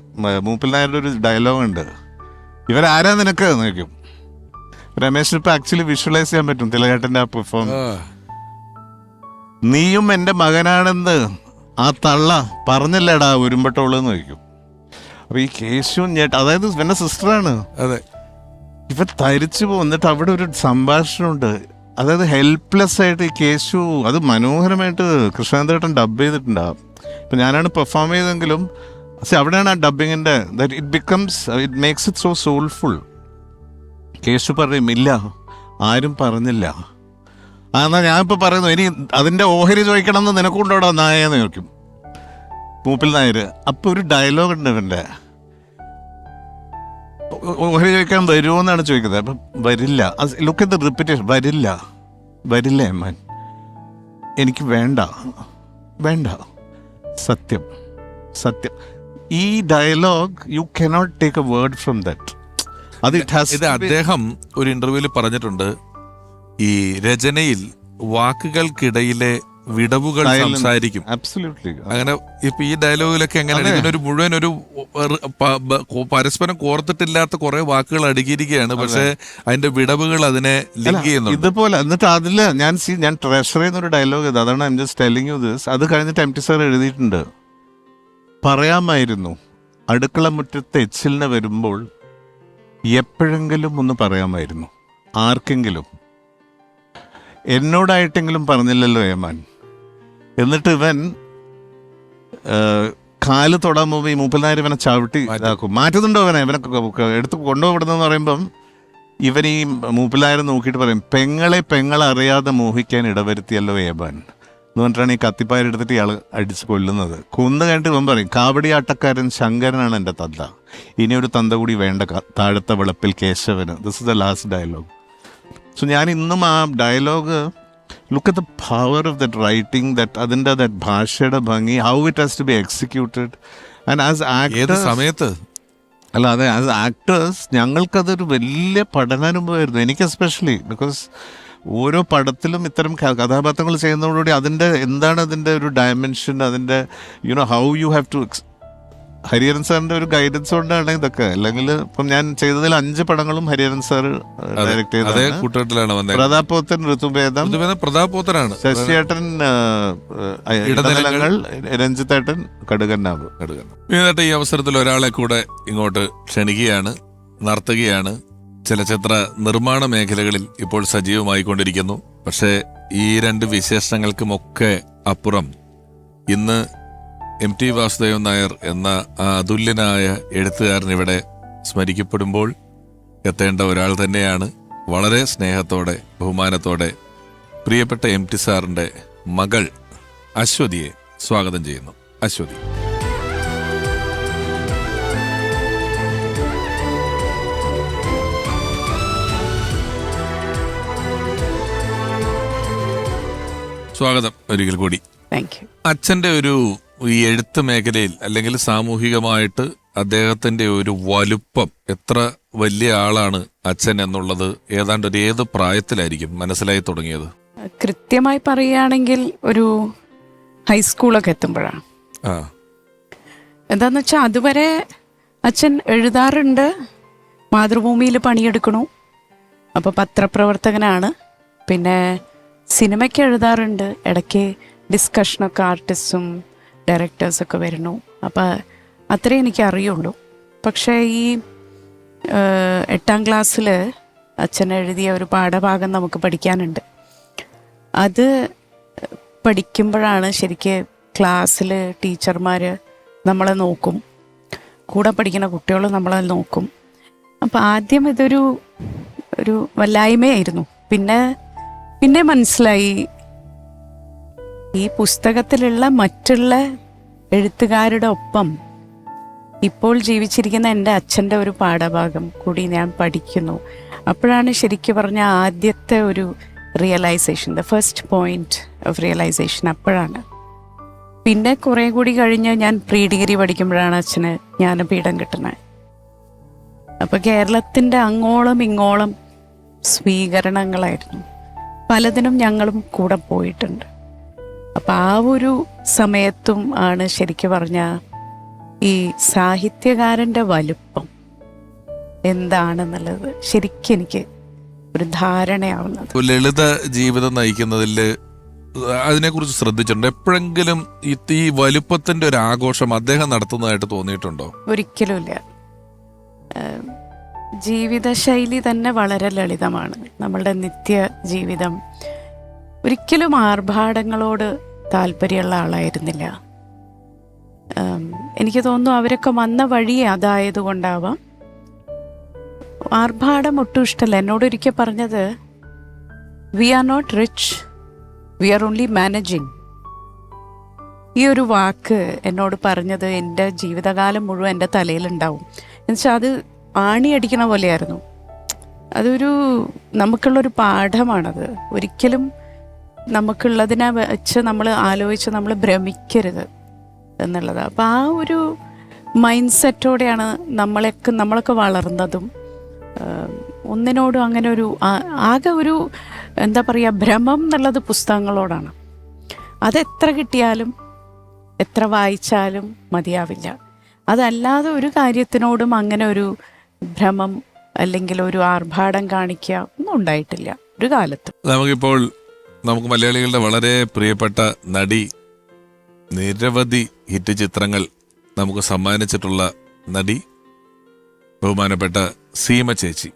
മൂപ്പിൽ നായരുടെ ഒരു ഡയലോഗുണ്ട്, ഇവരാരാ നിനക്ക് എന്ന് ചോദിക്കും. രമേശിന് ഇപ്പം ആക്ച്വലി വിഷ്വലൈസ് ചെയ്യാൻ പറ്റും തിലകേട്ടൻ്റെ ആ പെർഫോമൻസ്. നീയും എൻ്റെ മകനാണെന്ന് ആ തള്ള പറഞ്ഞല്ലേടാ ഉരുമ്പട്ടോളെന്ന് ചോദിക്കും. അപ്പൊ ഈ കേശു അതായത് എൻ്റെ സിസ്റ്ററാണ്. അതെ, ഇവ തരിച്ചു പോന്നിട്ട് അവിടെ ഒരു സംഭാഷണമുണ്ട്. അതായത് ഹെൽപ്ലെസ് ആയിട്ട് ഈ കേശു, അത് മനോഹരമായിട്ട് കൃഷ്ണേന്ദ്രേട്ടൻ ഡബ് ചെയ്തിട്ടുണ്ടാകും. ഇപ്പം ഞാനാണ് പെർഫോം ചെയ്തെങ്കിലും അവിടെയാണ് ആ ഡബിങ്ങിൻ്റെ it becomes, it makes it so soulful. Keshu പറയും, ഇല്ല ആരും പറഞ്ഞില്ല. എന്നാൽ ഞാനിപ്പോൾ പറയുന്നു, ഇനി അതിൻ്റെ ഓഹരി ചോദിക്കണം എന്ന് നിനക്കുണ്ടോടാ നായെന്ന് ചോദിക്കും മൂപ്പിൽ നായർ. അപ്പോൾ ഒരു ഡയലോഗ് ഉണ്ട് ഇവൻ്റെ, ഓഹരി ചോദിക്കാൻ വരുമോ എന്നാണ് ചോദിക്കുന്നത്. അപ്പം വരില്ല. ലുക്ക് അറ്റ് ദ റിപ്പിറ്റേഷൻ, വരില്ല അമ്മൻ, എനിക്ക് വേണ്ട, സത്യം. ഈ dialogue you cannot take a word from that. ഇത് അദ്ദേഹം ഒരു ഇന്റർവ്യൂവിൽ പറഞ്ഞിട്ടുണ്ട്, ഈ രചനയിൽ വാക്കുകൾക്കിടയിലെ വിടവുകൾ സംസാരിക്കും. അങ്ങനെ ഇപ്പൊ ഈ ഡയലോഗിലൊക്കെ എങ്ങനെയാണ് ഇതിനൊരു മുഴുവൻ ഒരു പരസ്പരം കോർത്തിട്ടില്ലാത്ത കുറെ വാക്കുകൾ അടുക്കിയിരിക്കുകയാണ്, പക്ഷെ അതിന്റെ വിടവുകൾ അതിനെ ലിങ്ക് ചെയ്യുന്നു ഇതുപോലെ. എന്നിട്ട് അതില് ഞാൻ ട്രഷർ ചെയ്യുന്നൊരു ഡയലോഗ് ഇത്, അതാണ് I am just telling you this. അത് കഴിഞ്ഞിട്ട് എം ടി സാർ എഴുതിയിട്ടുണ്ട്, പറയാമായിരുന്നു അടുക്കള മുറ്റത്ത് എച്ചിലിന് വരുമ്പോൾ എപ്പോഴെങ്കിലും ഒന്ന് പറയാമായിരുന്നു, ആർക്കെങ്കിലും, എന്നോടായിട്ടെങ്കിലും പറഞ്ഞില്ലല്ലോ ഏമാൻ. എന്നിട്ട് ഇവൻ കാല് തൊടാൻ പോകുമ്പോൾ ഈ മൂപ്പനായർ ഇവനെ ചവിട്ടി ഇതാക്കും, മാറ്റുന്നുണ്ടോ ഇവനെ എടുത്ത് കൊണ്ടുപോകപ്പെടുന്നെന്ന് പറയുമ്പം ഇവൻ ഈ മൂപ്പിലായർ നോക്കിയിട്ട് പറയും, പെങ്ങളറിയാതെ മോഹിക്കാൻ ഇടവരുത്തിയല്ലോ ഏമാൻ എന്ന് പറഞ്ഞിട്ടാണ് ഈ കത്തിപ്പാരെടുത്തിട്ട് ഇയാൾ അടിച്ച് കൊല്ലുന്നത്. കൊന്നു കഴിഞ്ഞിട്ട് ഇവൻ പറയും, കാവടിയാട്ടക്കാരൻ ശങ്കരനാണ് എൻ്റെ തന്ത, ഇനിയൊരു തന്ത കൂടി വേണ്ട താഴത്തെ വെളുപ്പിൽ കേശവന്. This is the last dialogue. So ഞാൻ ഇന്നും ആ dialogue, look at the power of that writing, അതിൻ്റെ ദറ്റ് ഭാഷയുടെ ഭംഗി, how it has to be executed. And as actors സമയത്ത് അതെ ആസ് ആക്ടേഴ്സ് ഞങ്ങൾക്കതൊരു വലിയ പഠനാനുഭവമായിരുന്നു, എനിക്ക് എസ്പെഷ്യലി. ബിക്കോസ് ഓരോ പടത്തിലും ഇത്തരം കഥാപാത്രങ്ങൾ ചെയ്യുന്നതോടുകൂടി എന്താണ് അതിൻ്റെ ഒരു ഡയമെൻഷൻ, അതിൻ്റെ how you have to. Hariharan സാറിന്റെ ഒരു ഗൈഡൻസ് കൊണ്ടാണ് ഇതൊക്കെ. അല്ലെങ്കിൽ ഇപ്പം ഞാൻ ചെയ്തതിൽ 5 പടങ്ങളും ഹരിഹരൻ സാർ ഡയറക്ട് ചെയ്തതാണ്. പ്രതാപോത്തൻ ഋതുഭേദം, പ്രതാപോത്തനാണ്. ശശിയേട്ടൻ ഇടനിലങ്ങൾ, രഞ്ജിത്തേട്ടൻ കടുകന്നാവ്. ഈ അവസരത്തിൽ ഒരാളെ കൂടെ ഇങ്ങോട്ട് ക്ഷണിക്കുകയാണ്. നർത്തകിയാണ്, ചലച്ചിത്ര നിർമ്മാണ മേഖലകളിൽ ഇപ്പോൾ സജീവമായിക്കൊണ്ടിരിക്കുന്നു. പക്ഷേ ഈ 2 വിശേഷണങ്ങൾക്കുമൊക്കെ അപ്പുറം ഇന്ന് എം ടി വാസുദേവൻ നായർ എന്ന ആ അതുല്യനായ എഴുത്തുകാരൻ ഇവിടെ സ്മരിക്കപ്പെടുമ്പോൾ എത്തേണ്ട ഒരാൾ തന്നെയാണ്. വളരെ സ്നേഹത്തോടെ ബഹുമാനത്തോടെ പ്രിയപ്പെട്ട MT സാറിൻ്റെ മകൾ അശ്വതിയെ സ്വാഗതം ചെയ്യുന്നു. അശ്വതി. സ്വാഗതം ഒരിക്കൽ കൂടി. Thank you. അച്ഛൻ്റെ ഒരു ഈ എഴുത്ത് മേഖലയിൽ അല്ലെങ്കിൽ സാമൂഹികമായിട്ട് അദ്ദേഹത്തിന്റെ ഒരു വലുപ്പം, എത്ര വലിയ ആളാണ് അച്ഛൻ എന്നുള്ളത് ഏതാണ്ട് ഒരു ഏത് പ്രായത്തിലായിരിക്കും മനസ്സിലായി തുടങ്ങിയത്? കൃത്യമായി പറയുകയാണെങ്കിൽ ഒരു ഹൈസ്കൂളൊക്കെ എത്തുമ്പോഴാണ്. എന്താന്ന് വെച്ചാൽ അതുവരെ അച്ഛൻ എഴുതാറുണ്ട്, മാതൃഭൂമിയിൽ പണിയെടുക്കണു, അപ്പോൾ പത്രപ്രവർത്തകനാണ്. പിന്നെ സിനിമയ്ക്ക് എഴുതാറുണ്ട്, ഇടയ്ക്ക് ഡിസ്കഷനൊക്കെ ആർട്ടിസ്റ്റും ഡയറക്ടേഴ്സൊക്കെ വരുന്നു. അപ്പോൾ അത്രേ എനിക്ക് അറിയുള്ളൂ. പക്ഷേ ഈ 8ാം ക്ലാസ്സിൽ അച്ഛൻ എഴുതിയ ഒരു പാഠഭാഗം നമുക്ക് പഠിക്കാനുണ്ട്. അത് പഠിക്കുമ്പോഴാണ് ശരിക്ക് ക്ലാസ്സിൽ ടീച്ചർമാർ നമ്മളെ നോക്കും, കൂടെ പഠിക്കുന്ന കുട്ടികൾ നമ്മളെ നോക്കും. അപ്പോൾ ആദ്യം ഇതൊരു വല്ലായ്മയായിരുന്നു. പിന്നെ മനസ്സിലായി ഈ പുസ്തകത്തിലുള്ള മറ്റുള്ള എഴുത്തുകാരുടെ ഒപ്പം ഇപ്പോൾ ജീവിച്ചിരിക്കുന്ന എൻ്റെ അച്ഛൻ്റെ ഒരു പാഠഭാഗം കൂടി ഞാൻ പഠിക്കുന്നു. അപ്പോഴാണ് ശരിക്കും പറഞ്ഞ ആദ്യത്തെ ഒരു realisation, the first point of realisation അപ്പോഴാണ്. പിന്നെ കുറേ കൂടി കഴിഞ്ഞ് ഞാൻ പ്രീ ഡിഗ്രി പഠിക്കുമ്പോഴാണ് അച്ഛന് ജ്ഞാനപീഠം കിട്ടുന്നത്. അപ്പോൾ കേരളത്തിൻ്റെ അങ്ങോളം ഇങ്ങോളം സ്വീകരണങ്ങളായിരുന്നു. പലതിനും ഞങ്ങളും കൂടെ പോയിട്ടുണ്ട്. അപ്പം ആ ഒരു സമയത്തും ആണ് ശരിക്കും പറഞ്ഞാൽ ഈ സാഹിത്യകാരൻ്റെ വലുപ്പം എന്താണെന്നുള്ളത് ശരിക്കും എനിക്ക് ഒരു ധാരണയാവുന്നത്. ലളിത ജീവിതം നയിക്കുന്നതിൽ അതിനെക്കുറിച്ച് ശ്രദ്ധിച്ചിട്ടുണ്ട് എപ്പോഴെങ്കിലും? ഈ വലുപ്പത്തിന്റെ ഒരു ആഘോഷം അദ്ദേഹം നടത്തുന്നതായിട്ട് തോന്നിയിട്ടുണ്ടോ? ഒരിക്കലുമില്ല. ജീവിതശൈലി തന്നെ വളരെ ലളിതമാണ്. നമ്മളുടെ നിത്യ ജീവിതം ഒരിക്കലും ആർഭാടങ്ങളോട് താല്പര്യമുള്ള ആളായിരുന്നില്ല. എനിക്ക് തോന്നുന്നു അവരൊക്കെ വന്ന വഴി അതായത് കൊണ്ടാവാം. ആർഭാടം ഒട്ടും ഇഷ്ടമല്ല. എന്നോട് ഒരിക്കൽ പറഞ്ഞത്, we are not rich, we are only managing. ഈ ഒരു വാക്ക് എന്നോട് പറഞ്ഞത് എൻ്റെ ജീവിതകാലം മുഴുവൻ എൻ്റെ തലയിലുണ്ടാവും. എന്നുവെച്ചാൽ അത് ആണിയടിക്കണ പോലെയായിരുന്നു. അതൊരു നമുക്കുള്ളൊരു പാഠമാണത്. ഒരിക്കലും നമുക്കുള്ളതിനെ വെച്ച് നമ്മൾ ആലോചിച്ച് നമ്മൾ ഭ്രമിക്കരുത് എന്നുള്ളത്. അപ്പം ആ ഒരു മൈൻഡ് സെറ്റോടെയാണ് നമ്മളൊക്കെ വളർന്നതും. ഒന്നിനോടും അങ്ങനെ ഒരു ആകെ ഒരു എന്താ പറയുക, ഭ്രമം എന്നുള്ളത് പുസ്തകങ്ങളോടാണ്. അതെത്ര കിട്ടിയാലും എത്ര വായിച്ചാലും മതിയാവില്ല. അതല്ലാതെ ഒരു കാര്യത്തിനോടും അങ്ങനെ ഒരു ഭ്രമം അല്ലെങ്കിൽ ഒരു ആർഭാടം കാണിക്കുക ഒന്നും ഉണ്ടായിട്ടില്ല ഒരു കാലത്തും. നമുക്ക് മലയാളികളുടെ വളരെ പ്രിയപ്പെട്ട നടി, നിരവധി ഹിറ്റ് ചിത്രങ്ങൾ നമുക്ക് സമ്മാനിച്ചിട്ടുള്ള നടി, ബഹുമാനപ്പെട്ട സീമ ചേച്ചി.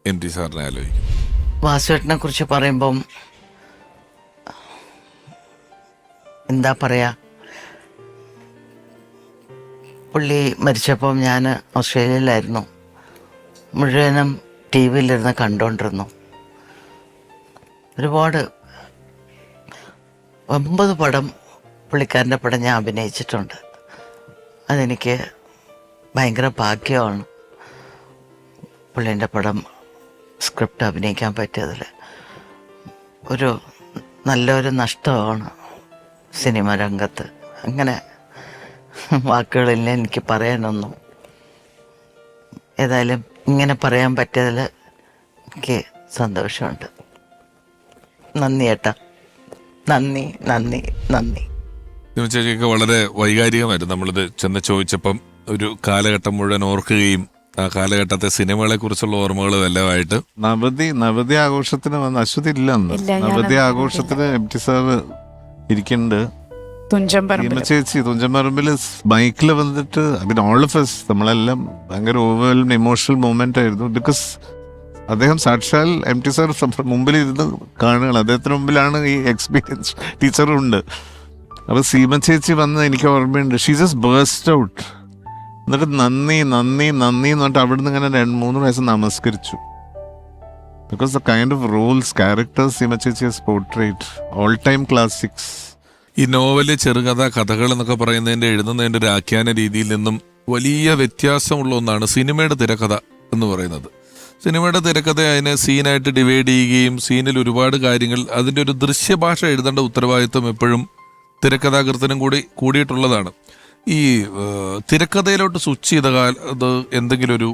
MT സാറിനെ ആലോചിക്കും. വാസുവേട്ടനെ കുറിച്ച് പറയുമ്പം എന്താ പറയാ, പുള്ളി മരിച്ചപ്പം ഞാൻ ഓസ്ട്രേലിയയിലായിരുന്നു. മുഴുവനും TV-യിലിരുന്ന് കണ്ടുകൊണ്ടിരുന്നു. ഒരുപാട് 9 പടം പുള്ളിക്കാരൻ്റെ പടം ഞാൻ അഭിനയിച്ചിട്ടുണ്ട്. അതെനിക്ക് ഭയങ്കര ഭാഗ്യമാണ്. പുള്ളീൻ്റെ പടം സ്ക്രിപ്റ്റ് അഭിനയിക്കാൻ പറ്റിയതിൽ നല്ലൊരു നഷ്ടമാണ് സിനിമ രംഗത്ത്. അങ്ങനെ വാക്കുകളില്ല എനിക്ക് പറയാനൊന്നും. ഏതായാലും ഇങ്ങനെ പറയാൻ പറ്റിയതിൽ എനിക്ക് സന്തോഷമുണ്ട്. നന്ദി ഏട്ടാ, നന്ദി നന്ദി നന്ദി. ചേച്ചിയൊക്കെ വളരെ വൈകാരികമായിരുന്നു. നമ്മളിത് ചെന്ന് ചോദിച്ചപ്പം ഒരു കാലഘട്ടം മുഴുവൻ ഓർക്കുകയും ആ കാലഘട്ടത്തെ സിനിമകളെ കുറിച്ചുള്ള ഓർമ്മകളും എല്ലാമായിട്ട്. നവതി ആഘോഷത്തിന് വന്ന് അശ്വതി ഇല്ലെന്ന്. നവതി ആഘോഷത്തിന് MT സാറ് ഇരിക്കുന്നുണ്ട്. ചേച്ചി തുഞ്ചൻപറമ്പിൽ ബൈക്കിൽ വന്നിട്ട് ഓൾ ഓഫ് us നമ്മളെല്ലാം ഭയങ്കര ഓവർവെൽഡ് ഇമോഷണൽ മൂമെന്റ് ആയിരുന്നു. ബിക്കോസ് അദ്ദേഹം സാക്ഷാൽ MT സാർ മുമ്പിൽ ഇരുന്ന് കാണുകയാണ്. അദ്ദേഹത്തിന് മുമ്പിലാണ് ഈ എക്സ്പീരിയൻസ് ടീച്ചറുണ്ട്. അപ്പോൾ സീമ ചേച്ചി വന്ന് എനിക്ക് ഓർമ്മയുണ്ട്. She just burst out. എന്നിട്ട് നന്ദി നന്ദി നന്ദി എന്ന് പറഞ്ഞിട്ട് അവിടുന്ന് ഇങ്ങനെ 2-3 പ്രാവശ്യം നമസ്കരിച്ചു. Because the kind of Rolls characters Seema ചേച്ചി ഹസ് പോർട്രേറ്റ് ഓൾ ടൈം ക്ലാസിക്സ്. ഈ നോവല്, ചെറുകഥ, കഥകൾ എന്നൊക്കെ പറയുന്നതിന്റെ എഴുതുന്നതിന്റെ ഒരു ആഖ്യാന രീതിയിൽ നിന്നും വലിയ വ്യത്യാസമുള്ള ഒന്നാണ് സിനിമയുടെ തിരക്കഥ എന്ന് പറയുന്നത്. സിനിമയുടെ തിരക്കഥ അതിനെ സീനായിട്ട് ഡിവൈഡ് ചെയ്യുകയും സീനിൽ ഒരുപാട് കാര്യങ്ങൾ, അതിൻ്റെ ഒരു ദൃശ്യഭാഷ എഴുതേണ്ട ഉത്തരവാദിത്വം എപ്പോഴും തിരക്കഥാകൃത്തിനും കൂടിയിട്ടുള്ളതാണ്. ഈ തിരക്കഥയിലോട്ട് സ്വിച്ച് ചെയ്ത അത് എന്തെങ്കിലും ഒരു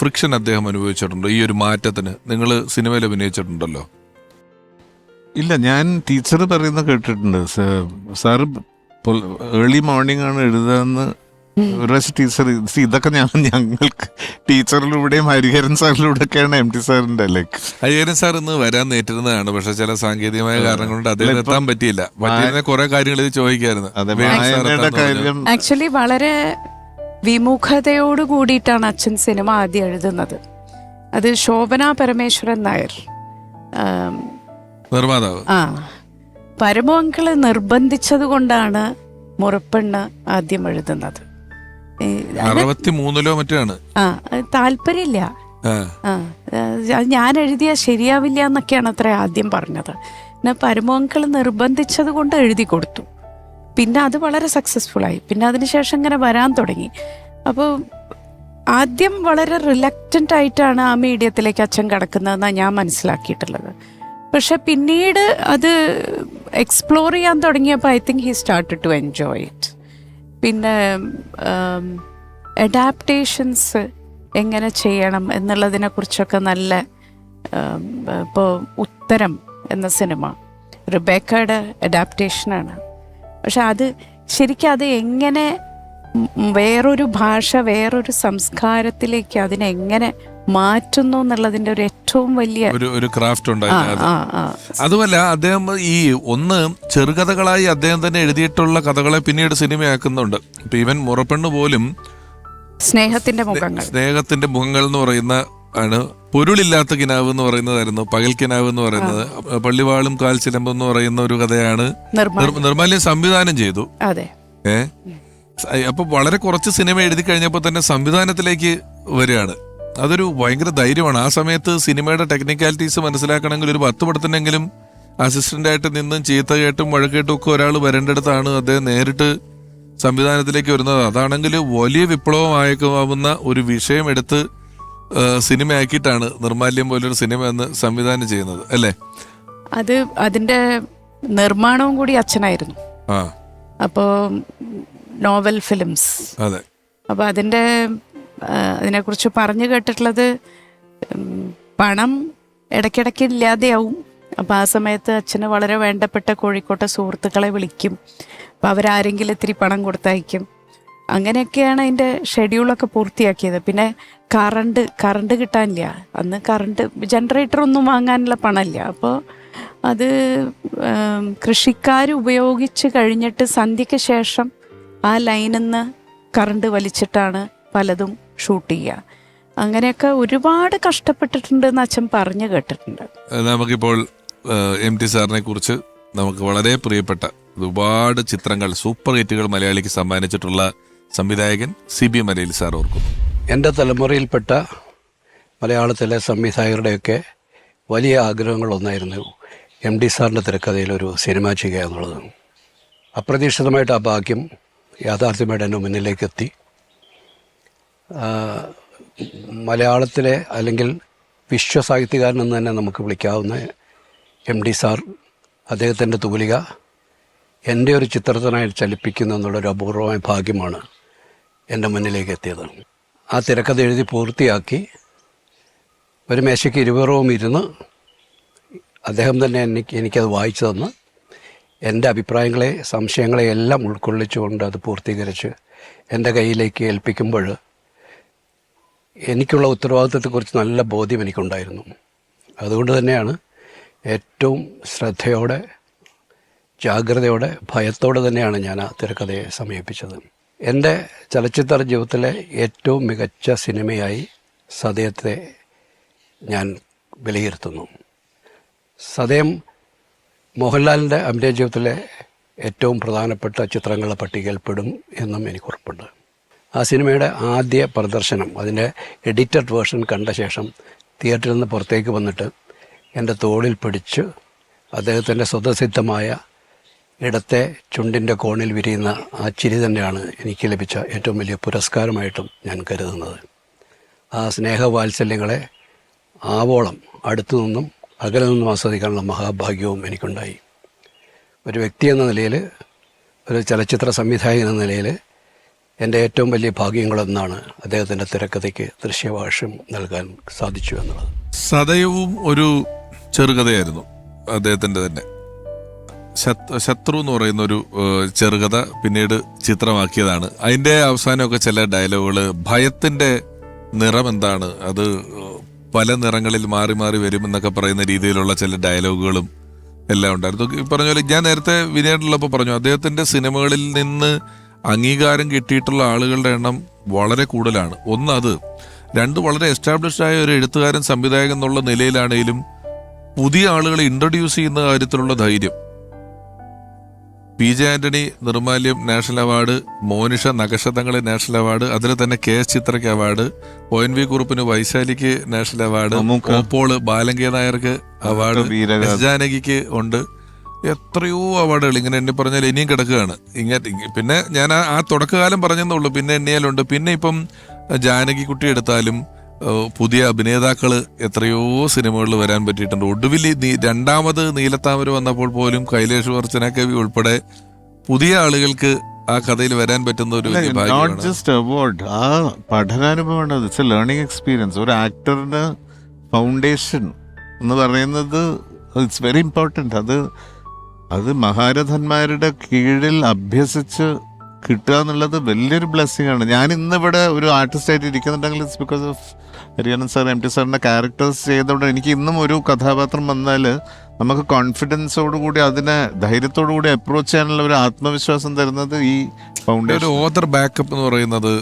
ഫ്രിക്ഷൻ അദ്ദേഹം അനുഭവിച്ചിട്ടുണ്ടോ? ഈ ഒരു മാറ്റത്തിന് നിങ്ങൾ സിനിമയിൽ അഭിനയിച്ചിട്ടുണ്ടല്ലോ. ഇല്ല, ഞാൻ ടീച്ചർ പറയുന്നത് കേട്ടിട്ടുണ്ട്. സാറ് ഏർലി മോർണിംഗ് ആണ് എഴുതാന്ന് ഒരു പ്രാവശ്യം ടീച്ചർ. ഇതൊക്കെ ഞങ്ങൾക്ക് ടീച്ചറിലൂടെയും ഹരിഹരൻ സാറിലൂടെയൊക്കെയാണ് MT സാറിന്റെ ലൈക്ക്. ഹരിഹരൻ സാർ ഇന്ന് വരാൻ നേറ്റിരുന്നതാണ്, പക്ഷെ ചില സാങ്കേതികമായ കാരണങ്ങൾ കൊണ്ട് അദ്ദേഹം എത്താൻ പറ്റിയില്ല. കുറെ കാര്യങ്ങൾ ഇത് ചോദിക്കായിരുന്നു. ആക്ച്വലി വളരെ വിമുഖതയോട് കൂടിയിട്ടാണ് അച്ഛൻ സിനിമ ആദ്യം എഴുതുന്നത്. അത് ശോഭന പരമേശ്വരൻ നായർ നിർമ്മാതാവ്. പരമോങ്കള് നിർബന്ധിച്ചത് കൊണ്ടാണ് മുറപ്പെണ്ണ് ആദ്യം എഴുതുന്നത്. 63 മറ്റാണ്. താല്പര്യമില്ല. ഞാൻ എഴുതിയാൽ ശരിയാവില്ല എന്നൊക്കെയാണ് അത്ര ആദ്യം പറഞ്ഞത്. പിന്നെ പരമോങ്കള് നിർബന്ധിച്ചത് കൊണ്ട് എഴുതി കൊടുത്തു. പിന്നെ അത് വളരെ സക്സസ്ഫുൾ ആയി. പിന്നെ അതിനുശേഷം ഇങ്ങനെ വരാൻ തുടങ്ങി. അപ്പോൾ ആദ്യം വളരെ റിലക്റ്റൻ്റ് ആയിട്ടാണ് ആ മീഡിയത്തിലേക്ക് അച്ഛൻ കിടക്കുന്നതെന്നാണ് ഞാൻ മനസ്സിലാക്കിയിട്ടുള്ളത്. പക്ഷെ പിന്നീട് അത് എക്സ്പ്ലോർ ചെയ്യാൻ തുടങ്ങിയപ്പോൾ I think he started to enjoy it. പിന്നെ അഡാപ്റ്റേഷൻസ് എങ്ങനെ ചെയ്യണം എന്നുള്ളതിനെക്കുറിച്ചൊക്കെ നല്ല ഇപ്പോൾ ഉത്തരം എന്ന സിനിമ റിബേക്കയുടെ അഡാപ്റ്റേഷനാണ്. പക്ഷെ അത് ശരിക്കും അത് എങ്ങനെ വേറൊരു ഭാഷ, വേറൊരു സംസ്കാരത്തിലേക്ക് അതിനെങ്ങനെ മാറ്റുന്നു എന്നുള്ളതിന്റെ ഒരു ഏറ്റവും വലിയ ഒരു ക്രാഫ്റ്റ് ഉണ്ടായിരുന്നു. അതുമല്ല, അദ്ദേഹം ഈ ചെറുകഥകളായി അദ്ദേഹം തന്നെ എഴുതിയിട്ടുള്ള കഥകളെ പിന്നീട് സിനിമയാക്കുന്നുണ്ട്. ഇപ്പൊ ഈവൻ മുറപ്പെണ്ണ് പോലും സ്നേഹത്തിന്റെ മുഖങ്ങൾ എന്ന് പറയുന്ന ആണ്. പൊരുളില്ലാത്ത കിനാവ് എന്ന് പറയുന്നതായിരുന്നു പകൽ കിനാവ് എന്ന് പറയുന്നത്. പള്ളിവാളും കാൽച്ചിലമ്പ് എന്ന് പറയുന്ന ഒരു കഥയാണ് നിർമ്മാല്യം സംവിധാനം ചെയ്തു. അപ്പൊ വളരെ കുറച്ച് സിനിമ എഴുതി കഴിഞ്ഞപ്പോൾ തന്നെ സംവിധാനത്തിലേക്ക് വരികയാണ്. അതൊരു ഭയങ്കര ധൈര്യമാണ്. ആ സമയത്ത് സിനിമയുടെ ടെക്നിക്കാലിറ്റീസ് മനസ്സിലാക്കണമെങ്കിൽ ഒരു 10 പടത്തിനെങ്കിലും അസിസ്റ്റന്റ് ആയിട്ട് നിന്നും ചീത്ത കേട്ടും വഴക്കേട്ടും ഒക്കെ ഒരാൾ വരേണ്ടടുത്താണ് അദ്ദേഹം നേരിട്ട് സംവിധാനത്തിലേക്ക് വരുന്നത്. അതാണെങ്കിൽ വലിയ വിപ്ലവമായേക്കാവുന്ന ഒരു വിഷയം എടുത്ത് സിനിമയാക്കിയിട്ടാണ് നിർമ്മാല്യം പോലൊരു സിനിമ എന്ന് സംവിധാനം ചെയ്യുന്നത് അല്ലേ? അത് അതിന്റെ നിർമ്മാണവും കൂടി അച്ഛനായിരുന്നു. അപ്പോ നോവൽ ഫിലിംസ്. അതെ. അപ്പൊ അതിനെക്കുറിച്ച് പറഞ്ഞു കേട്ടിട്ടുള്ളത് പണം ഇടയ്ക്കിടയ്ക്ക് ഇല്ലാതെയാവും. അപ്പം ആ സമയത്ത് അച്ഛന് വളരെ വേണ്ടപ്പെട്ട കോഴിക്കോട്ടെ സുഹൃത്തുക്കളെ വിളിക്കും. അപ്പം അവരാരെങ്കിലും ഇത്തിരി പണം കൊടുത്തയക്കും. അങ്ങനെയൊക്കെയാണ് അതിൻ്റെ ഷെഡ്യൂളൊക്കെ പൂർത്തിയാക്കിയത്. പിന്നെ കറണ്ട് കിട്ടാനില്ല. അന്ന് ജനറേറ്ററൊന്നും വാങ്ങാനുള്ള പണമില്ല. അപ്പോൾ അത് കൃഷിക്കാർ ഉപയോഗിച്ച് കഴിഞ്ഞിട്ട് സന്ധ്യയ്ക്ക് ശേഷം ആ ലൈനിൽ നിന്ന് കറണ്ട് വലിച്ചിട്ടാണ് പലതും ഷൂട്ട് ചെയ്യുക. അങ്ങനെയൊക്കെ ഒരുപാട് കഷ്ടപ്പെട്ടിട്ടുണ്ടെന്ന് അച്ഛൻ പറഞ്ഞു കേട്ടിട്ടുണ്ട്. നമുക്കിപ്പോൾ MT സാറിനെ കുറിച്ച് നമുക്ക് വളരെ പ്രിയപ്പെട്ട ഒരുപാട് ചിത്രങ്ങൾ, സൂപ്പർ ഹിറ്റുകൾ മലയാളിക്ക് സമ്മാനിച്ചിട്ടുള്ള സംവിധായകൻ CB മലയിൽ സാർ ഓർക്കുന്നു. എൻ്റെ തലമുറയിൽപ്പെട്ട മലയാളത്തിലെ സംവിധായകരുടെയൊക്കെ വലിയ ആഗ്രഹങ്ങളൊന്നായിരുന്നു MT സാറിൻ്റെ തിരക്കഥയിലൊരു സിനിമ ചെയ്യുക എന്നുള്ളത്. അപ്രതീക്ഷിതമായിട്ട് ആ ഭാഗ്യം യാഥാർത്ഥ്യമായിട്ട് എൻ്റെ മുന്നിലേക്ക് എത്തി. മലയാളത്തിലെ അല്ലെങ്കിൽ വിശ്വസാഹിത്യകാരനെന്ന് തന്നെ നമുക്ക് വിളിക്കാവുന്ന MT സാർ അദ്ദേഹത്തിൻ്റെ തൂലിക എൻ്റെ ഒരു ചിത്രത്തിനായി ചലിപ്പിക്കുന്നു എന്നുള്ളൊരു അപൂർവമായ ഭാഗ്യമാണ് എൻ്റെ മുന്നിലേക്ക് എത്തിയത്. ആ തിരക്കഥ എഴുതി പൂർത്തിയാക്കി ഒരു മേശയ്ക്ക് 20 റൂം ഇരുന്ന് അദ്ദേഹം തന്നെ എനിക്കത് വായിച്ചു തന്ന് എൻ്റെ അഭിപ്രായങ്ങളെ, സംശയങ്ങളെ എല്ലാം ഉൾക്കൊള്ളിച്ചുകൊണ്ട് അത് പൂർത്തീകരിച്ച് എൻ്റെ കയ്യിലേക്ക് ഏൽപ്പിക്കുമ്പോൾ എനിക്കുള്ള ഉത്തരവാദിത്വത്തെക്കുറിച്ച് നല്ല ബോധ്യം എനിക്കുണ്ടായിരുന്നു. അതുകൊണ്ട് തന്നെയാണ് ഏറ്റവും ശ്രദ്ധയോടെ, ജാഗ്രതയോടെ, ഭയത്തോടെ തന്നെയാണ് ഞാൻ ആ തിരക്കഥയെ സമീപിച്ചത്. എൻ്റെ ചലച്ചിത്ര ജീവിതത്തിലെ ഏറ്റവും മികച്ച സിനിമയായി സതയത്തെ ഞാൻ വിലയിരുത്തുന്നു. സതയം മോഹൻലാലിൻ്റെ അഭിനയ ജീവിതത്തിലെ ഏറ്റവും പ്രധാനപ്പെട്ട ചിത്രങ്ങളുടെ പട്ടികയിൽപ്പെടും എന്നും എനിക്ക് ഉറപ്പുണ്ട്. ആ സിനിമയുടെ ആദ്യ പ്രദർശനം, അതിൻ്റെ എഡിറ്റഡ് വേർഷൻ കണ്ട ശേഷം തിയേറ്ററിൽ നിന്ന് പുറത്തേക്ക് വന്നിട്ട് എൻ്റെ തോളിൽ പിടിച്ച് അദ്ദേഹത്തിൻ്റെ സ്വതസിദ്ധമായ ഇടത്തെ ചുണ്ടിൻ്റെ കോണിൽ വിരിയുന്ന ആ ചിരി തന്നെയാണ് എനിക്ക് ലഭിച്ച ഏറ്റവും വലിയ പുരസ്കാരമായിട്ടും ഞാൻ കരുതുന്നത്. ആ സ്നേഹവാത്സല്യങ്ങളെ ആവോളം അടുത്തു നിന്നും അകലെ നിന്നും ആസ്വദിക്കാനുള്ള മഹാഭാഗ്യവും എനിക്കുണ്ടായി. ഒരു വ്യക്തി എന്ന നിലയിൽ, ഒരു ചലച്ചിത്ര സംവിധായകൻ എന്ന നിലയിൽ എൻ്റെ ഏറ്റവും വലിയ ഭാഗ്യങ്ങളൊന്നാണ് അദ്ദേഹത്തിൻ്റെ തിരക്കഥയ്ക്ക് ദൃശ്യഭാഷ്യം നൽകാൻ സാധിച്ചു എന്നുള്ളത്. സദയവും ഒരു ചെറുകഥയായിരുന്നു അദ്ദേഹത്തിൻ്റെ തന്നെ. ശത്രു എന്ന് പറയുന്ന ഒരു ചെറുകഥ പിന്നീട് ചിത്രമാക്കിയതാണ്. അതിൻ്റെ അവസാനമൊക്കെ ചില ഡയലോഗുകൾ, ഭയത്തിൻ്റെ നിറം എന്താണ്, അത് പല നിറങ്ങളിൽ മാറി മാറി വരും എന്നൊക്കെ പറയുന്ന രീതിയിലുള്ള ചില ഡയലോഗുകളും എല്ലാം ഉണ്ടായിരുന്നു. ഈ പറഞ്ഞ പോലെ ഞാൻ നേരത്തെ വിനേടുള്ളപ്പോൾ പറഞ്ഞു, അദ്ദേഹത്തിൻ്റെ സിനിമകളിൽ നിന്ന് അംഗീകാരം കിട്ടിയിട്ടുള്ള ആളുകളുടെ എണ്ണം വളരെ കൂടുതലാണ്. ഒന്ന് അത്, രണ്ട് വളരെ എസ്റ്റാബ്ലിഷ്ഡ് ആയ ഒരു എഴുത്തുകാരൻ സംവിധായകൻ എന്നുള്ള നിലയിലാണെങ്കിലും പുതിയ ആളുകളെ ഇൻട്രൊഡ്യൂസ് ചെയ്യുന്ന കാര്യത്തിലുള്ള ധൈര്യം. PJ Antony Nirmalyam national award, Monisha Nakhakshathangal national award, അതിൽ തന്നെ KS ചിത്രയ്ക്ക് അവാർഡ്, ONV കുറുപ്പിന് വൈശാലിക്ക് നാഷണൽ അവാർഡ്, ഓപ്പോള് ബാലങ്കേ നായർക്ക് അവാർഡ്, S ജാനകിക്ക് ഉണ്ട്. എത്രയോ അവാർഡുകൾ ഇങ്ങനെ എണ്ണി പറഞ്ഞാൽ ഇനിയും കിടക്കുകയാണ്. പിന്നെ ഞാൻ ആ തുടക്കകാലം പറഞ്ഞെന്നുള്ളൂ, പിന്നെ എണ്ണിയാലുണ്ട്. പിന്നെ ഇപ്പം ജാനകി കുട്ടി എടുത്താലും പുതിയ അഭിനേതാക്കള് എത്രയോ സിനിമകളിൽ വരാൻ പറ്റിയിട്ടുണ്ട്. ഒടുവിൽ രണ്ടാമത് നീലത്താമര വന്നപ്പോൾ പോലും കൈലേഷ് വർച്ചനകവി ഉൾപ്പെടെ പുതിയ ആളുകൾക്ക് ആ കഥയിൽ വരാൻ പറ്റുന്ന ഒരു നോട്ട് ജസ്റ്റ് അവാർഡ്, ആ പഠനാനുഭവമാണ്. It's a learning experience. ഒരു ആക്ടറിന് ഫൗണ്ടേഷൻ എന്ന് പറയുന്നത് ഇറ്റ്സ് വെരി ഇമ്പോർട്ടൻറ്റ്. അത് മഹാരഥന്മാരുടെ കീഴിൽ അഭ്യസിച്ച് കിട്ടുക എന്നുള്ളത് വലിയൊരു ബ്ലെസ്സിങ് ആണ്. ഞാൻ ഇന്നിവിടെ ഒരു ആർട്ടിസ്റ്റായിട്ട് ഇരിക്കുന്നുണ്ടെങ്കിൽ ഇറ്റ്സ് ബിക്കോസ് ഓഫ് ഹരിയാനൻ സാർ, MT സാറിൻ്റെ ക്യാരക്ടേഴ്സ് ചെയ്തതുകൊണ്ട് എനിക്ക് ഇന്നും ഒരു കഥാപാത്രം വന്നാൽ നമുക്ക് കോൺഫിഡൻസോടുകൂടി അതിനെ ധൈര്യത്തോടുകൂടി അപ്രോച്ച് ചെയ്യാനുള്ള ഒരു ആത്മവിശ്വാസം തരുന്നത് ഈ ഫൗണ്ടേഷൻ. ഒരു ഓതർ ബാക്കപ്പ് എന്ന് പറയുന്നത്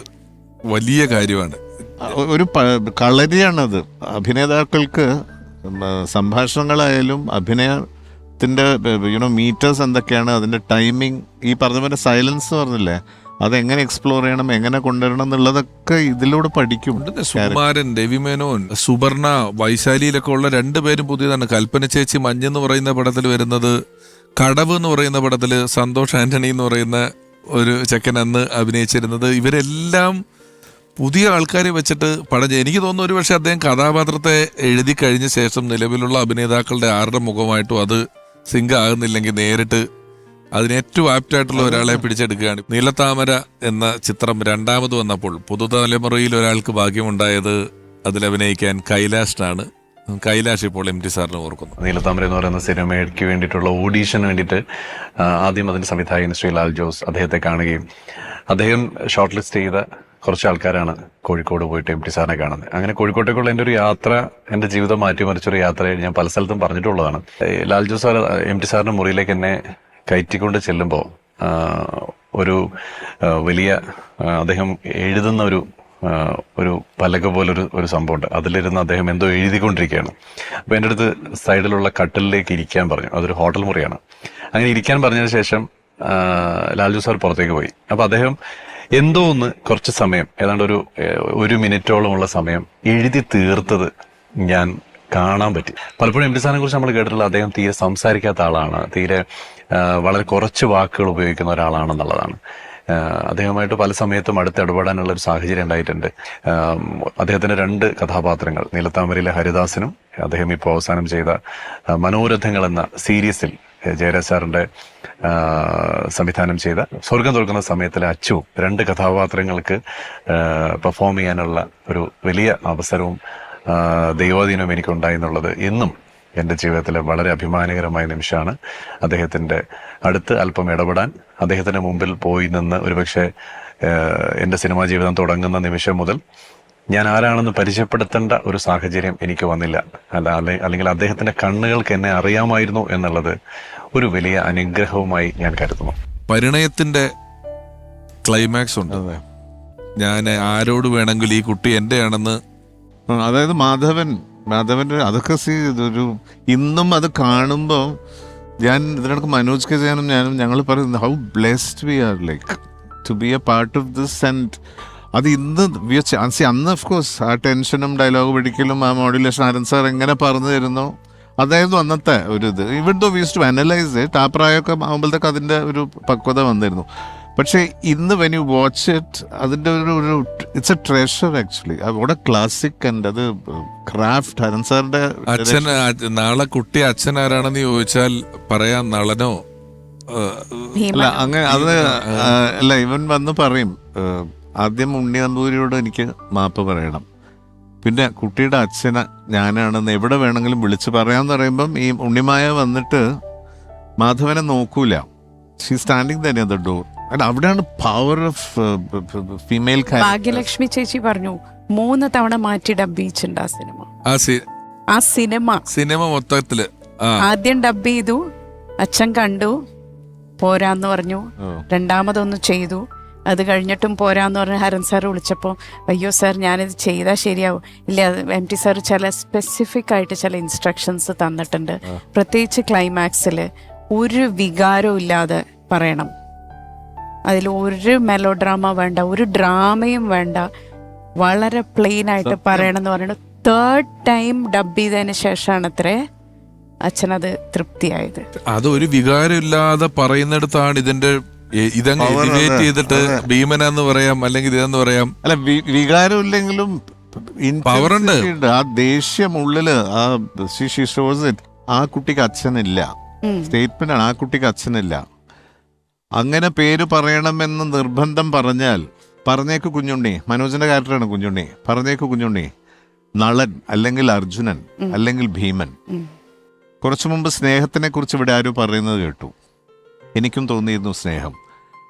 വലിയ കാര്യമാണ്. ഒരു കളരിയാണത്. അഭിനേതാക്കൾക്ക് സംഭാഷണങ്ങളായാലും അഭിനയത്തിൻ്റെ മീറ്റേഴ്സ് എന്തൊക്കെയാണ്, അതിൻ്റെ ടൈമിങ്, ഈ പറഞ്ഞ പോലെ സൈലൻസ് പറഞ്ഞില്ലേ, അതെങ്ങനെ എക്സ്പ്ലോർ ചെയ്യണം, എങ്ങനെ കൊണ്ടുവരണം എന്നുള്ളതൊക്കെ ഇതിലൂടെ പഠിക്കും. സുകുമാരൻ, രവിമേനോൻ, സുബർണ, വൈശാലിയിലൊക്കെ ഉള്ള രണ്ടുപേരും പുതിയതാണ്. കൽപ്പന ചേച്ചി മഞ്ഞെന്ന് പറയുന്ന പടത്തിൽ വരുന്നത്, കടവ് എന്ന് പറയുന്ന പടത്തിൽ സന്തോഷ് ആന്റണി എന്ന് പറയുന്ന ഒരു ചെക്കൻ അന്ന് അഭിനയിച്ചിരുന്നത്. ഇവരെല്ലാം പുതിയ ആൾക്കാരെ വെച്ചിട്ട് എനിക്ക് തോന്നുന്നു ഒരു പക്ഷേ അദ്ദേഹം കഥാപാത്രത്തെ എഴുതി കഴിഞ്ഞ ശേഷം നിലവിലുള്ള അഭിനേതാക്കളുടെ ആരുടെ മുഖമായിട്ടും അത് സിങ്ക് ആകുന്നില്ലെങ്കിൽ നേരിട്ട് അതിന് ഏറ്റവും ആപ്റ്റായിട്ടുള്ള ഒരാളെ പിടിച്ചെടുക്കുകയാണ്. നീലത്താമര എന്ന ചിത്രം രണ്ടാമത് വന്നപ്പോൾ പുതുതലമുറയിൽ ഒരാൾക്ക് ഭാഗ്യമുണ്ടായത് അതിലഭിനയിക്കാൻ കൈലാഷിനാണ്. കൈലാഷ് ഇപ്പോൾ MT സാറിന് ഓർക്കുന്നു. നീലത്താമര എന്ന് പറയുന്ന സിനിമയ്ക്ക് വേണ്ടിയിട്ടുള്ള ഓഡീഷന് വേണ്ടിയിട്ട് ആദ്യം അതിൻ്റെ സംവിധായകൻ ശ്രീ ലാൽ ജോസ് അദ്ദേഹത്തെ കാണുകയും അദ്ദേഹം ഷോർട്ട് ലിസ്റ്റ് ചെയ്ത കുറച്ച് ആൾക്കാരാണ് കോഴിക്കോട് പോയിട്ട് MT സാറിനെ കാണുന്നത്. അങ്ങനെ കോഴിക്കോട്ടേക്കുള്ള എൻ്റെ ഒരു യാത്ര, എൻ്റെ ജീവിതം മാറ്റിമറിച്ചൊരു യാത്രയെ ഞാൻ പല സ്ഥലത്തും പറഞ്ഞിട്ടുള്ളതാണ്. ലാൽ ജോസ് സാർ MT സാറിൻ്റെ മുറിയിലേക്ക് എന്നെ കയറ്റിക്കൊണ്ട് ചെല്ലുമ്പോൾ ഒരു വലിയ അദ്ദേഹം എഴുതുന്ന ഒരു പലക പോലൊരു സംഭവമുണ്ട്. അതിലിരുന്ന് അദ്ദേഹം എന്തോ എഴുതിക്കൊണ്ടിരിക്കുകയാണ്. അപ്പോൾ എൻ്റെ അടുത്ത് സൈഡിലുള്ള കട്ടിലേക്ക് ഇരിക്കാൻ പറഞ്ഞു. അതൊരു ഹോട്ടൽ മുറിയാണ്. അങ്ങനെ ഇരിക്കാൻ പറഞ്ഞതിന് ശേഷം ലാൽജു സാർ പുറത്തേക്ക് പോയി. അപ്പോൾ അദ്ദേഹം എന്തോ ഒന്ന് കുറച്ച് സമയം, ഏതാണ്ട് ഒരു മിനിറ്റോളമുള്ള സമയം എഴുതി തീർത്തത് ഞാൻ കാണാൻ പറ്റി. പലപ്പോഴും MT സാറിനെ കുറിച്ച് നമ്മൾ കേട്ടിട്ടുള്ള അദ്ദേഹം തീരെ സംസാരിക്കാത്ത ആളാണ്, തീരെ വളരെ കുറച്ച് വാക്കുകൾ ഉപയോഗിക്കുന്ന ഒരാളാണെന്നുള്ളതാണ്. അദ്ദേഹമായിട്ട് പല സമയത്തും അടുത്ത് ഇടപെടാനുള്ള ഒരു സാഹചര്യം ഉണ്ടായിട്ടുണ്ട്. അദ്ദേഹത്തിൻ്റെ 2 കഥാപാത്രങ്ങൾ, നീലത്താമരയിലെ ഹരിദാസനും അദ്ദേഹം ഇപ്പോൾ അവസാനം ചെയ്ത മനോരഥങ്ങൾ എന്ന സീരീസിൽ ജയരാജ് സാറിൻ്റെ സംവിധാനം ചെയ്ത സ്വർഗം തുറക്കുന്ന സമയത്തിലെ അച്ചു, 2 കഥാപാത്രങ്ങൾക്ക് പെർഫോം ചെയ്യാനുള്ള ഒരു വലിയ അവസരവും ദൈവാധീനവും എനിക്കുണ്ടായി എന്നുള്ളത് എന്നും എൻ്റെ ജീവിതത്തിലെ വളരെ അഭിമാനകരമായ നിമിഷമാണ്. അദ്ദേഹത്തിൻ്റെ അടുത്ത് അല്പം ഇടപെടാൻ, അദ്ദേഹത്തിൻ്റെ മുമ്പിൽ പോയി നിന്ന് ഒരുപക്ഷെ എൻ്റെ സിനിമാ ജീവിതം തുടങ്ങുന്ന നിമിഷം മുതൽ ഞാൻ ആരാണെന്ന് പരിചയപ്പെടുത്തേണ്ട ഒരു സാഹചര്യം എനിക്ക് വന്നില്ല. അല്ലെങ്കിൽ അദ്ദേഹത്തിൻ്റെ കണ്ണുകൾക്ക് എന്നെ അറിയാമായിരുന്നു എന്നുള്ളത് ഒരു വലിയ അനുഗ്രഹവുമായി ഞാൻ കരുതുന്നു. പരിണയത്തിൻ്റെ ക്ലൈമാക്സ് ഉണ്ട്. ഞാൻ ആരോട് വേണമെങ്കിൽ ഈ കുട്ടി എൻ്റെ ആണെന്ന്, അതായത് മാധവൻ്റെ അതൊക്കെ ഇന്നും അത് കാണുമ്പോൾ ഞാൻ ഇതിനൊക്കെ മനോജ് കെ ചെയ്യാനും ഞങ്ങൾ പറയുന്നത് how blessed we are like to be a part of this. And അത് ഇന്ന് അന്ന് ഓഫ് കോഴ്സ് ആ ടെൻഷനും ഡയലോഗ് പിടിക്കലും ആ മോഡുലേഷൻ ആരൻ സാർ എങ്ങനെ പറഞ്ഞു തരുന്നു അതായിരുന്നു അന്നത്തെ ഒരു ഇത്. Even though we use to analyse it. ആ പ്രായമൊക്കെ ആകുമ്പോഴത്തേക്ക് അതിൻ്റെ ഒരു പക്വത വന്നിരുന്നു. പക്ഷേ ഇന്ന് വെൻ യു വാച്ച് ഇറ്റ് അതിൻ്റെ ഒരു ഇറ്റ്സ് എ ട്രഷർ ആക്ച്വലി. അവിടെ ക്ലാസിക് ആൻഡ് അത് ക്രാഫ്റ്റ് ഹരൻ സാറിൻ്റെ അച്ഛൻ നാളെ കുട്ടി അച്ഛൻ ആരാണെന്ന് ചോദിച്ചാൽ പറയാം നളനോ അല്ല അങ്ങനെ അത് അല്ല ഇവൻ വന്ന് പറയും ആദ്യം ഉണ്ണി നമ്പൂതിരിയോട് എനിക്ക് മാപ്പ് പറയണം, പിന്നെ കുട്ടിയുടെ അച്ഛനെ ഞാനാണെന്ന് എവിടെ വേണമെങ്കിലും വിളിച്ച് പറയാന്ന് പറയുമ്പം ഈ ഉണ്ണിമായ വന്നിട്ട് മാധവനെ നോക്കൂല. ഷീ സ്റ്റാൻഡിങ് തന്നെ ദ ഡോർ. അല്ല അവിടെയാണ് പവർ ഓഫ് ഫീമെയിൽ. ഭാഗ്യലക്ഷ്മി ചേച്ചി പറഞ്ഞു 3 തവണ മാറ്റി ഡബ്ബിച്ചിട്ടുണ്ട് ആ സിനിമ മൊത്തത്തില് ആദ്യം ഡബ് ചെയ്തു, അച്ഛൻ കണ്ടു, പോരാന്ന് പറഞ്ഞു, രണ്ടാമതൊന്ന് ചെയ്തു, അത് കഴിഞ്ഞിട്ടും പോരാന്ന് പറഞ്ഞ് ഹരൻ സാർ വിളിച്ചപ്പോൾ അയ്യോ സാർ ഞാനിത് ചെയ്താൽ ശരിയാവും. ഇല്ല, MT സാർ ചില സ്പെസിഫിക് ആയിട്ട് ചില ഇൻസ്ട്രക്ഷൻസ് തന്നിട്ടുണ്ട്. പ്രത്യേകിച്ച് ക്ലൈമാക്സിൽ ഒരു വികാരവും ഇല്ലാതെ പറയണം, അതിൽ ഒരു മെലോ ഡ്രാമ വേണ്ട, ഒരു ഡ്രാമയും വേണ്ട, വളരെ പ്ലെയിൻ ആയിട്ട് പറയണം എന്ന് പറയുന്നത് 3rd ടൈം ഡബ് ചെയ്തതിന് ശേഷമാണ് അത്രേ അച്ഛനത് തൃപ്തിയായത്. അതൊരു വികാരം ഇല്ലാതെ പറയുന്നിടത്താണ് ഇതിന്റെ ഇതങ്ങ് എലിവേറ്റ് ചെയ്തിട്ട് ഭീമനാന്ന് പറയാം, അല്ലെങ്കിൽ ഇതെന്ന് പറയാം. അല്ല വികാരം ഇല്ലെങ്കിലും പവറുണ്ട്. ആ ദേഷ്യം ഉള്ളില് ആ കുട്ടിക്ക് അച്ഛനില്ല. സ്റ്റേറ്റ്മെന്റ് ആണ്, ആ കുട്ടിക്ക് അച്ഛനില്ല. അങ്ങനെ പേര് പറയണമെന്ന് നിർബന്ധം പറഞ്ഞാൽ പറഞ്ഞേക്ക് കുഞ്ഞുണ്ണി, മനോജിന്റെ ക്യാരക്ടറാണ് കുഞ്ഞുണ്ണി, പറഞ്ഞേക്ക് കുഞ്ഞുണ്ണി, നളൻ അല്ലെങ്കിൽ അർജുനൻ അല്ലെങ്കിൽ ഭീമൻ. കുറച്ചു മുമ്പ് സ്നേഹത്തിനെ കുറിച്ച് ഇവിടെ ആരും പറയുന്നത് കേട്ടു. എനിക്കും തോന്നിയിരുന്നു സ്നേഹം.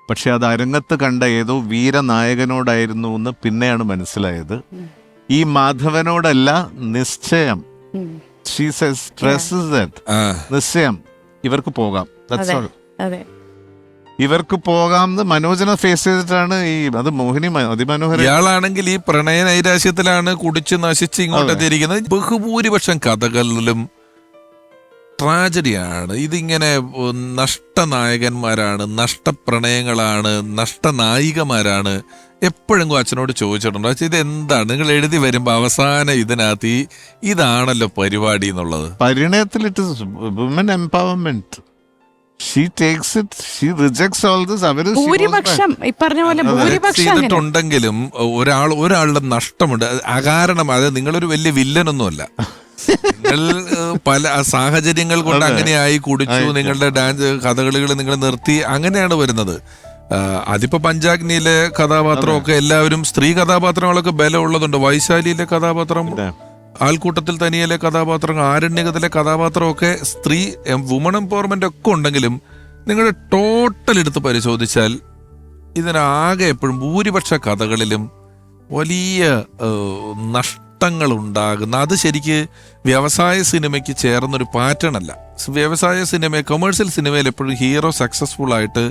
പക്ഷെ അത് അരങ്ങത്ത് കണ്ട ഏതോ വീരനായകനോടായിരുന്നു എന്ന് പിന്നെയാണ് മനസ്സിലായത്. ഈ മാധവനോടല്ല, നിശ്ചയം. നിശ്ചയം ഇവർക്ക് പോകാം, ഇവർക്ക് പോകാമെന്ന് മനോജനെ ഫേസ് ചെയ്തിട്ടാണ് ഈ അത് മോഹിനി അതിമനോഹര. ഇയാളാണെങ്കിൽ ഈ പ്രണയ നൈരാശ്യത്തിലാണ് കുടിച്ച് നശിച്ച് ഇങ്ങോട്ടെത്തിയിരിക്കുന്നത്. ബഹുഭൂരിപക്ഷം കഥകളിലും ട്രാജഡിയാണ്. ഇതിങ്ങനെ നഷ്ടനായകന്മാരാണ്, നഷ്ടപ്രണയങ്ങളാണ്, നഷ്ടനായികമാരാണ്. എപ്പോഴും അച്ഛനോട് ചോദിച്ചിട്ടുണ്ടോ ഇത് എന്താണ് നിങ്ങൾ എഴുതി വരുമ്പോ അവസാനം ഇതിനകത്ത് ഇതാണല്ലോ പരിപാടി എന്നുള്ളത്? പരിണയത്തിൽ it is woman empowerment. She takes it, she rejects all this. ഭൂരിപക്ഷം ഈ പറഞ്ഞ പോലെ ചെയ്തിട്ടുണ്ടെങ്കിലും ഒരാളുടെ നഷ്ടമുണ്ട് അകാരണം. അത് നിങ്ങളൊരു വലിയ വില്ലനൊന്നുമല്ല, നിങ്ങൾ പല സാഹചര്യങ്ങൾ കൊണ്ട് അങ്ങനെയായി കുടിച്ചു, നിങ്ങളുടെ ഡാൻസ് കഥകളികൾ നിങ്ങൾ നിർത്തി, അങ്ങനെയാണ് വരുന്നത്. അതിപ്പോ പഞ്ചാഗ്നിയിലെ കഥാപാത്രമൊക്കെ എല്ലാവരും സ്ത്രീ കഥാപാത്രങ്ങളൊക്കെ ബലമുള്ളതുണ്ട്. വൈശാലിയിലെ കഥാപാത്രം, ആൾക്കൂട്ടത്തിൽ തനിയിലെ കഥാപാത്രം, ആരണ്യകത്തിലെ കഥാപാത്രമൊക്കെ സ്ത്രീ വുമൺ എംപവർമെന്റ് ഒക്കെ ഉണ്ടെങ്കിലും നിങ്ങളുടെ ടോട്ടൽ എടുത്ത് പരിശോധിച്ചാൽ ഇതിനാകെ എപ്പോഴും ഭൂരിപക്ഷ കഥകളിലും വലിയ നഷ്ടങ്ങൾ ഉണ്ടാകുന്ന, അത് ശരിക്ക് വ്യവസായ സിനിമയ്ക്ക് ചേർന്നൊരു പാറ്റേൺ അല്ല. വ്യവസായ സിനിമ, കൊമേഴ്സ്യൽ സിനിമയിൽ എപ്പോഴും ഹീറോ സക്സസ്ഫുൾ ആയിട്ട്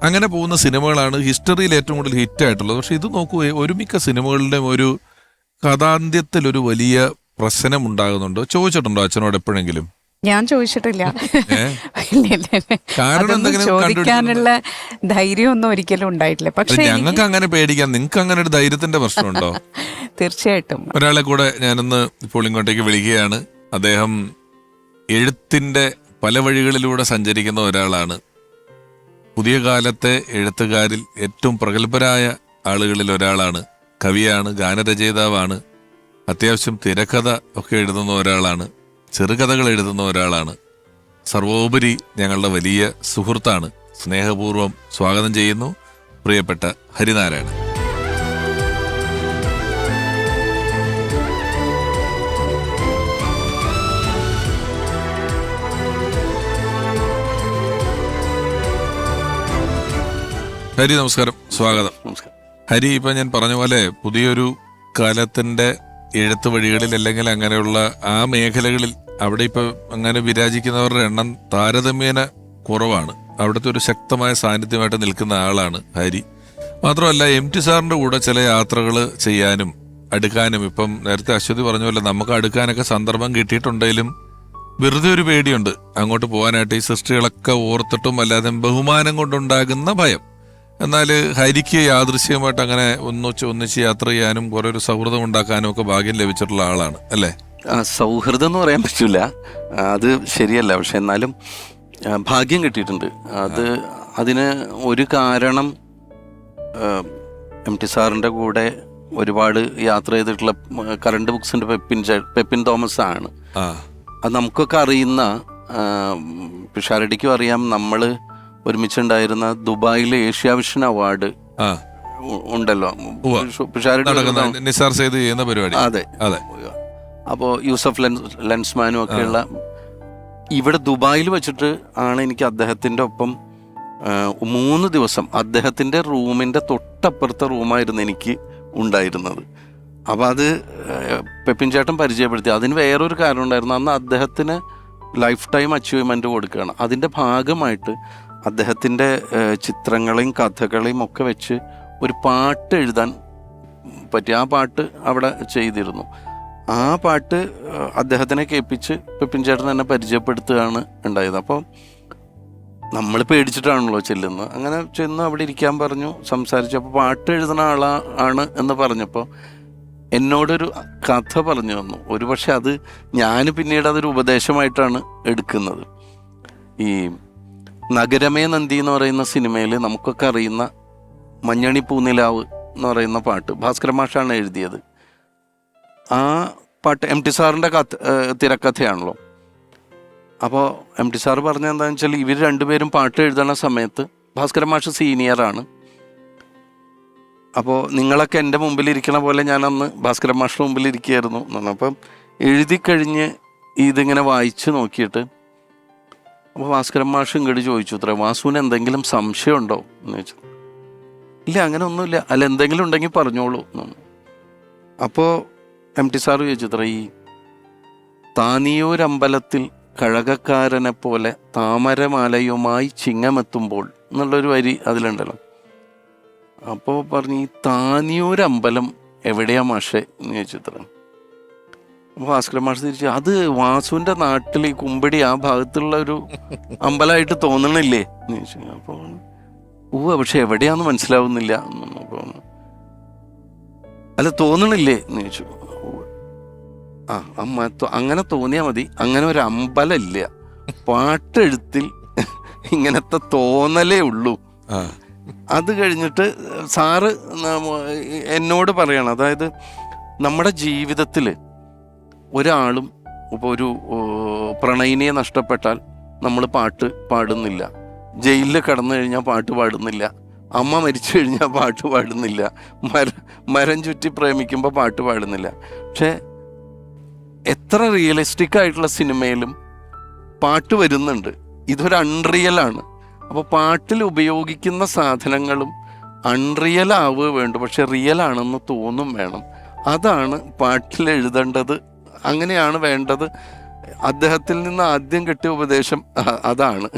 അങ്ങനെ പോകുന്ന സിനിമകളാണ് ഹിസ്റ്ററിയിൽ ഏറ്റവും കൂടുതൽ ഹിറ്റായിട്ടുള്ളത്. പക്ഷെ ഇത് നോക്കൂ, ഒരുമിക്ക സിനിമകളുടെയും ഒരു കഥാന്ത്യത്തിൽ ഒരു വലിയ പ്രശ്നം ഉണ്ടാകുന്നുണ്ടോ? ചോദിച്ചിട്ടുണ്ടോ അച്ഛനോട് എപ്പോഴെങ്കിലും? ഞാൻ ചോദിച്ചിട്ടില്ല. കാരണം ചോദിക്കാനുള്ള ധൈര്യമൊന്നും ഒരിക്കലും ഉണ്ടായിട്ടില്ല. പക്ഷെ ഞങ്ങൾക്ക് അങ്ങനെ പേടിക്കാൻ, നിങ്ങൾക്ക് അങ്ങനെ ഒരു ധൈര്യത്തിന്റെ പ്രശ്നമുണ്ടോ? തീർച്ചയായിട്ടും. ഒരാളെ കൂടെ ഞാനൊന്ന് ഇപ്പോൾ ഇങ്ങോട്ടേക്ക് വിളിക്കുകയാണ്. അദ്ദേഹം എഴുത്തിന്റെ പല വഴികളിലൂടെ സഞ്ചരിക്കുന്ന ഒരാളാണ്. പുതിയ കാലത്തെ എഴുത്തുകാരിൽ ഏറ്റവും പ്രഗത്ഭരായ ആളുകളിൽ ഒരാളാണ്. കവിയാണ്, ഗാനരചയിതാവാണ്, അത്യാവശ്യം തിരക്കഥ ഒക്കെ എഴുതുന്ന ഒരാളാണ്, ചെറുകഥകൾ എഴുതുന്ന ഒരാളാണ്. സർവോപരി ഞങ്ങളുടെ വലിയ സുഹൃത്താണ്. സ്നേഹപൂർവ്വം സ്വാഗതം ചെയ്യുന്നു പ്രിയപ്പെട്ട ഹരിനാരായണൻ. ഹരി നമസ്കാരം, സ്വാഗതം. ഹരി, ഇപ്പൊ ഞാൻ പറഞ്ഞ പോലെ പുതിയൊരു കാലത്തിന്റെ എഴുത്ത് വഴികളിൽ അല്ലെങ്കിൽ അങ്ങനെയുള്ള ആ മേഖലകളിൽ അവിടെ ഇപ്പൊ അങ്ങനെ വിരാജിക്കുന്നവരുടെ എണ്ണം താരതമ്യേന കുറവാണ്. അവിടുത്തെ ഒരു ശക്തമായ സാന്നിധ്യമായിട്ട് നിൽക്കുന്ന ആളാണ് ഹരി. മാത്രമല്ല MT സാറിന്റെ കൂടെ ചില യാത്രകൾ ചെയ്യാനും അടുക്കാനും, ഇപ്പം നേരത്തെ അശ്വതി പറഞ്ഞ പോലെ നമുക്ക് അടുക്കാനൊക്കെ സന്ദർഭം കിട്ടിയിട്ടുണ്ടെങ്കിലും വെറുതെ ഒരു പേടിയുണ്ട് അങ്ങോട്ട് പോകാനായിട്ട്. ഈ സൃഷ്ടികളൊക്കെ ഓർത്തിട്ടും അല്ലാതെ ബഹുമാനം കൊണ്ടുണ്ടാകുന്ന ഭയം. എന്നാൽ ഹരിക്ക് യാദൃശ്യമായിട്ട് അങ്ങനെ ഒന്നിച്ച് യാത്ര ചെയ്യാനും കുറെ ഒരു സൗഹൃദം ഉണ്ടാക്കാനും ഒക്കെ ഭാഗ്യം ലഭിച്ചിട്ടുള്ള ആളാണ് അല്ലേ? സൗഹൃദം എന്ന് പറയാൻ പറ്റില്ല, അത് ശരിയല്ല. പക്ഷെ എന്നാലും ഭാഗ്യം കിട്ടിയിട്ടുണ്ട്. അതിന് ഒരു കാരണം എം ടി സാറിൻ്റെ കൂടെ ഒരുപാട് യാത്ര ചെയ്തിട്ടുള്ള കറണ്ട് ബുക്സിൻ്റെ പെപ്പിൻ തോമസ് ആണ്. അത് നമുക്കൊക്കെ അറിയുന്ന, പിഷാരടിക്കും അറിയാം, നമ്മൾ ഒരുമിച്ചുണ്ടായിരുന്ന ദുബായിലെ ഏഷ്യ വിഷൻ അവാർഡ് ഉണ്ടല്ലോ, നിസാർ സെയ്ദ് ചെയ്യുന്ന പരിപാടി. അതെ. അപ്പോൾ യൂസഫ് ലെൻസ്മാനും ഒക്കെയുള്ള ഇവിടെ ദുബായിൽ വെച്ചിട്ട് ആണ് എനിക്ക് അദ്ദേഹത്തിൻ്റെ ഒപ്പം 3 ദിവസം അദ്ദേഹത്തിൻ്റെ റൂമിൻ്റെ തൊട്ടപ്പുറത്തെ റൂമായിരുന്നു എനിക്ക് ഉണ്ടായിരുന്നത്. അപ്പോൾ അത് പെപ്പിൻ ചേട്ടൻ പരിചയപ്പെടുത്തി. അതിന് വേറൊരു കാരണം ഉണ്ടായിരുന്നു. അന്ന് അദ്ദേഹത്തിന് ലൈഫ് ടൈം അച്ചീവ്മെൻ്റ് കൊടുക്കുകയാണ്. അതിൻ്റെ ഭാഗമായിട്ട് അദ്ദേഹത്തിൻ്റെ ചിത്രങ്ങളെയും കഥകളെയും ഒക്കെ വെച്ച് ഒരു പാട്ട് എഴുതാൻ പറ്റി. ആ പാട്ട് അവിടെ ചെയ്തിരുന്നു. ആ പാട്ട് അദ്ദേഹത്തിനെ കേൾപ്പിച്ച് പെപ്പിൻ ചേട്ടൻ എന്നെ പരിചയപ്പെടുത്തുകയാണ് ഉണ്ടായത്. അപ്പോൾ നമ്മൾ പേടിച്ചിട്ടാണല്ലോ ചെല്ലുന്നത്. അങ്ങനെ ചെന്ന് അവിടെ ഇരിക്കാൻ പറഞ്ഞു, സംസാരിച്ചു. അപ്പോൾ പാട്ട് എഴുതുന്ന ആളാണ് എന്ന് പറഞ്ഞപ്പോൾ എന്നോടൊരു കഥ പറഞ്ഞു തന്നു. ഒരുപക്ഷെ അത് ഞാൻ പിന്നീട് അതൊരു ഉപദേശമായിട്ടാണ് എടുക്കുന്നത്. ഈ നഗരമേ നന്ദി എന്ന് പറയുന്ന സിനിമയിൽ നമുക്കൊക്കെ അറിയുന്ന മഞ്ഞണി പൂനിലാവ് എന്ന് പറയുന്ന പാട്ട് ഭാസ്കരൻ മാഷാണ് എഴുതിയത്. ആ പാട്ട് എം ടി സാറിൻ്റെ തിരക്കഥയാണല്ലോ. അപ്പോൾ എം ടി സാറ് പറഞ്ഞത് എന്താണെന്ന് വെച്ചാൽ, ഇവർ രണ്ടുപേരും പാട്ട് എഴുതുന്ന സമയത്ത് ഭാസ്കരൻ മാഷ് സീനിയറാണ്. അപ്പോൾ നിങ്ങളൊക്കെ എൻ്റെ മുമ്പിലിരിക്കണ പോലെ ഞാൻ അന്ന് ഭാസ്കരൻ മാഷിൻ്റെ മുമ്പിലിരിക്കുകയായിരുന്നു എന്നാണ്. അപ്പം എഴുതി കഴിഞ്ഞ് ഇതിങ്ങനെ വായിച്ച് നോക്കിയിട്ട് അപ്പോൾ ഭാസ്കരൻ മാഷ് ഇങ്ങോട്ട് ചോദിച്ചു, ഇത്ര വാസുവിന് എന്തെങ്കിലും സംശയമുണ്ടോ എന്ന് ചോദിച്ചു. ഇല്ല, അങ്ങനെ ഒന്നുമില്ല, അല്ല എന്തെങ്കിലും ഉണ്ടെങ്കിൽ പറഞ്ഞോളൂ എന്നാണ്. അപ്പോൾ എം ടി സാറ് ചോദിച്ചു, ഇത്ര ഈ താനിയൂരമ്പലത്തിൽ കഴകക്കാരനെ പോലെ താമരമാലയുമായി ചിങ്ങമെത്തുമ്പോൾ എന്നുള്ളൊരു വരി അതിലുണ്ടല്ലോ. അപ്പോൾ പറഞ്ഞു, ഈ താനിയൂരമ്പലം എവിടെയാ മാഷേ എന്ന് ചോദിച്ചിത്ര. അപ്പോൾ ഭാസ്കരൻ മാഷ് തിരിച്ചു, അത് വാസുവിൻ്റെ നാട്ടിൽ ഈ കുമ്പടി ആ ഭാഗത്തുള്ള ഒരു അമ്പലമായിട്ട് തോന്നണില്ലേ എന്ന് ചോദിച്ചു. അപ്പോൾ പക്ഷെ എവിടെയാന്ന് മനസ്സിലാവുന്നില്ല. അപ്പോൾ അല്ല തോന്നണില്ലേ എന്ന് ചോദിച്ചു. അങ്ങനെ തോന്നിയാൽ മതി, അങ്ങനെ ഒരു അമ്പലമില്ല, പാട്ടെഴുത്തിൽ ഇങ്ങനത്തെ തോന്നലേ ഉള്ളൂ. അത് കഴിഞ്ഞിട്ട് സാറ് എന്നോട് പറയണം, അതായത് നമ്മുടെ ജീവിതത്തിൽ ഒരാളും ഇപ്പോൾ ഒരു പ്രണയിനിയെ നഷ്ടപ്പെട്ടാൽ നമ്മൾ പാട്ട് പാടുന്നില്ല, ജയിലിൽ കിടന്നു കഴിഞ്ഞാൽ പാട്ട് പാടുന്നില്ല, അമ്മ മരിച്ചു കഴിഞ്ഞാൽ പാട്ട് പാടുന്നില്ല, മരം ചുറ്റി പ്രേമിക്കുമ്പോൾ പാട്ട് പാടുന്നില്ല. പക്ഷേ എത്ര റിയലിസ്റ്റിക് ആയിട്ടുള്ള സിനിമയിലും പാട്ട് വരുന്നുണ്ട്. ഇതൊരു അൺറിയലാണ്. അപ്പോൾ പാട്ടിൽ ഉപയോഗിക്കുന്ന സാധനങ്ങളും അൺറിയൽ ആവുക വേണ്ട, പക്ഷെ റിയൽ ആണെന്ന് തോന്നും വേണം. അതാണ് പാട്ടിൽ എഴുതേണ്ടത്, അങ്ങനെയാണ് വേണ്ടത്. അദ്ദേഹത്തിൽ നിന്ന് ആദ്യം കിട്ടിയ ഉപദേശം അതാണ്.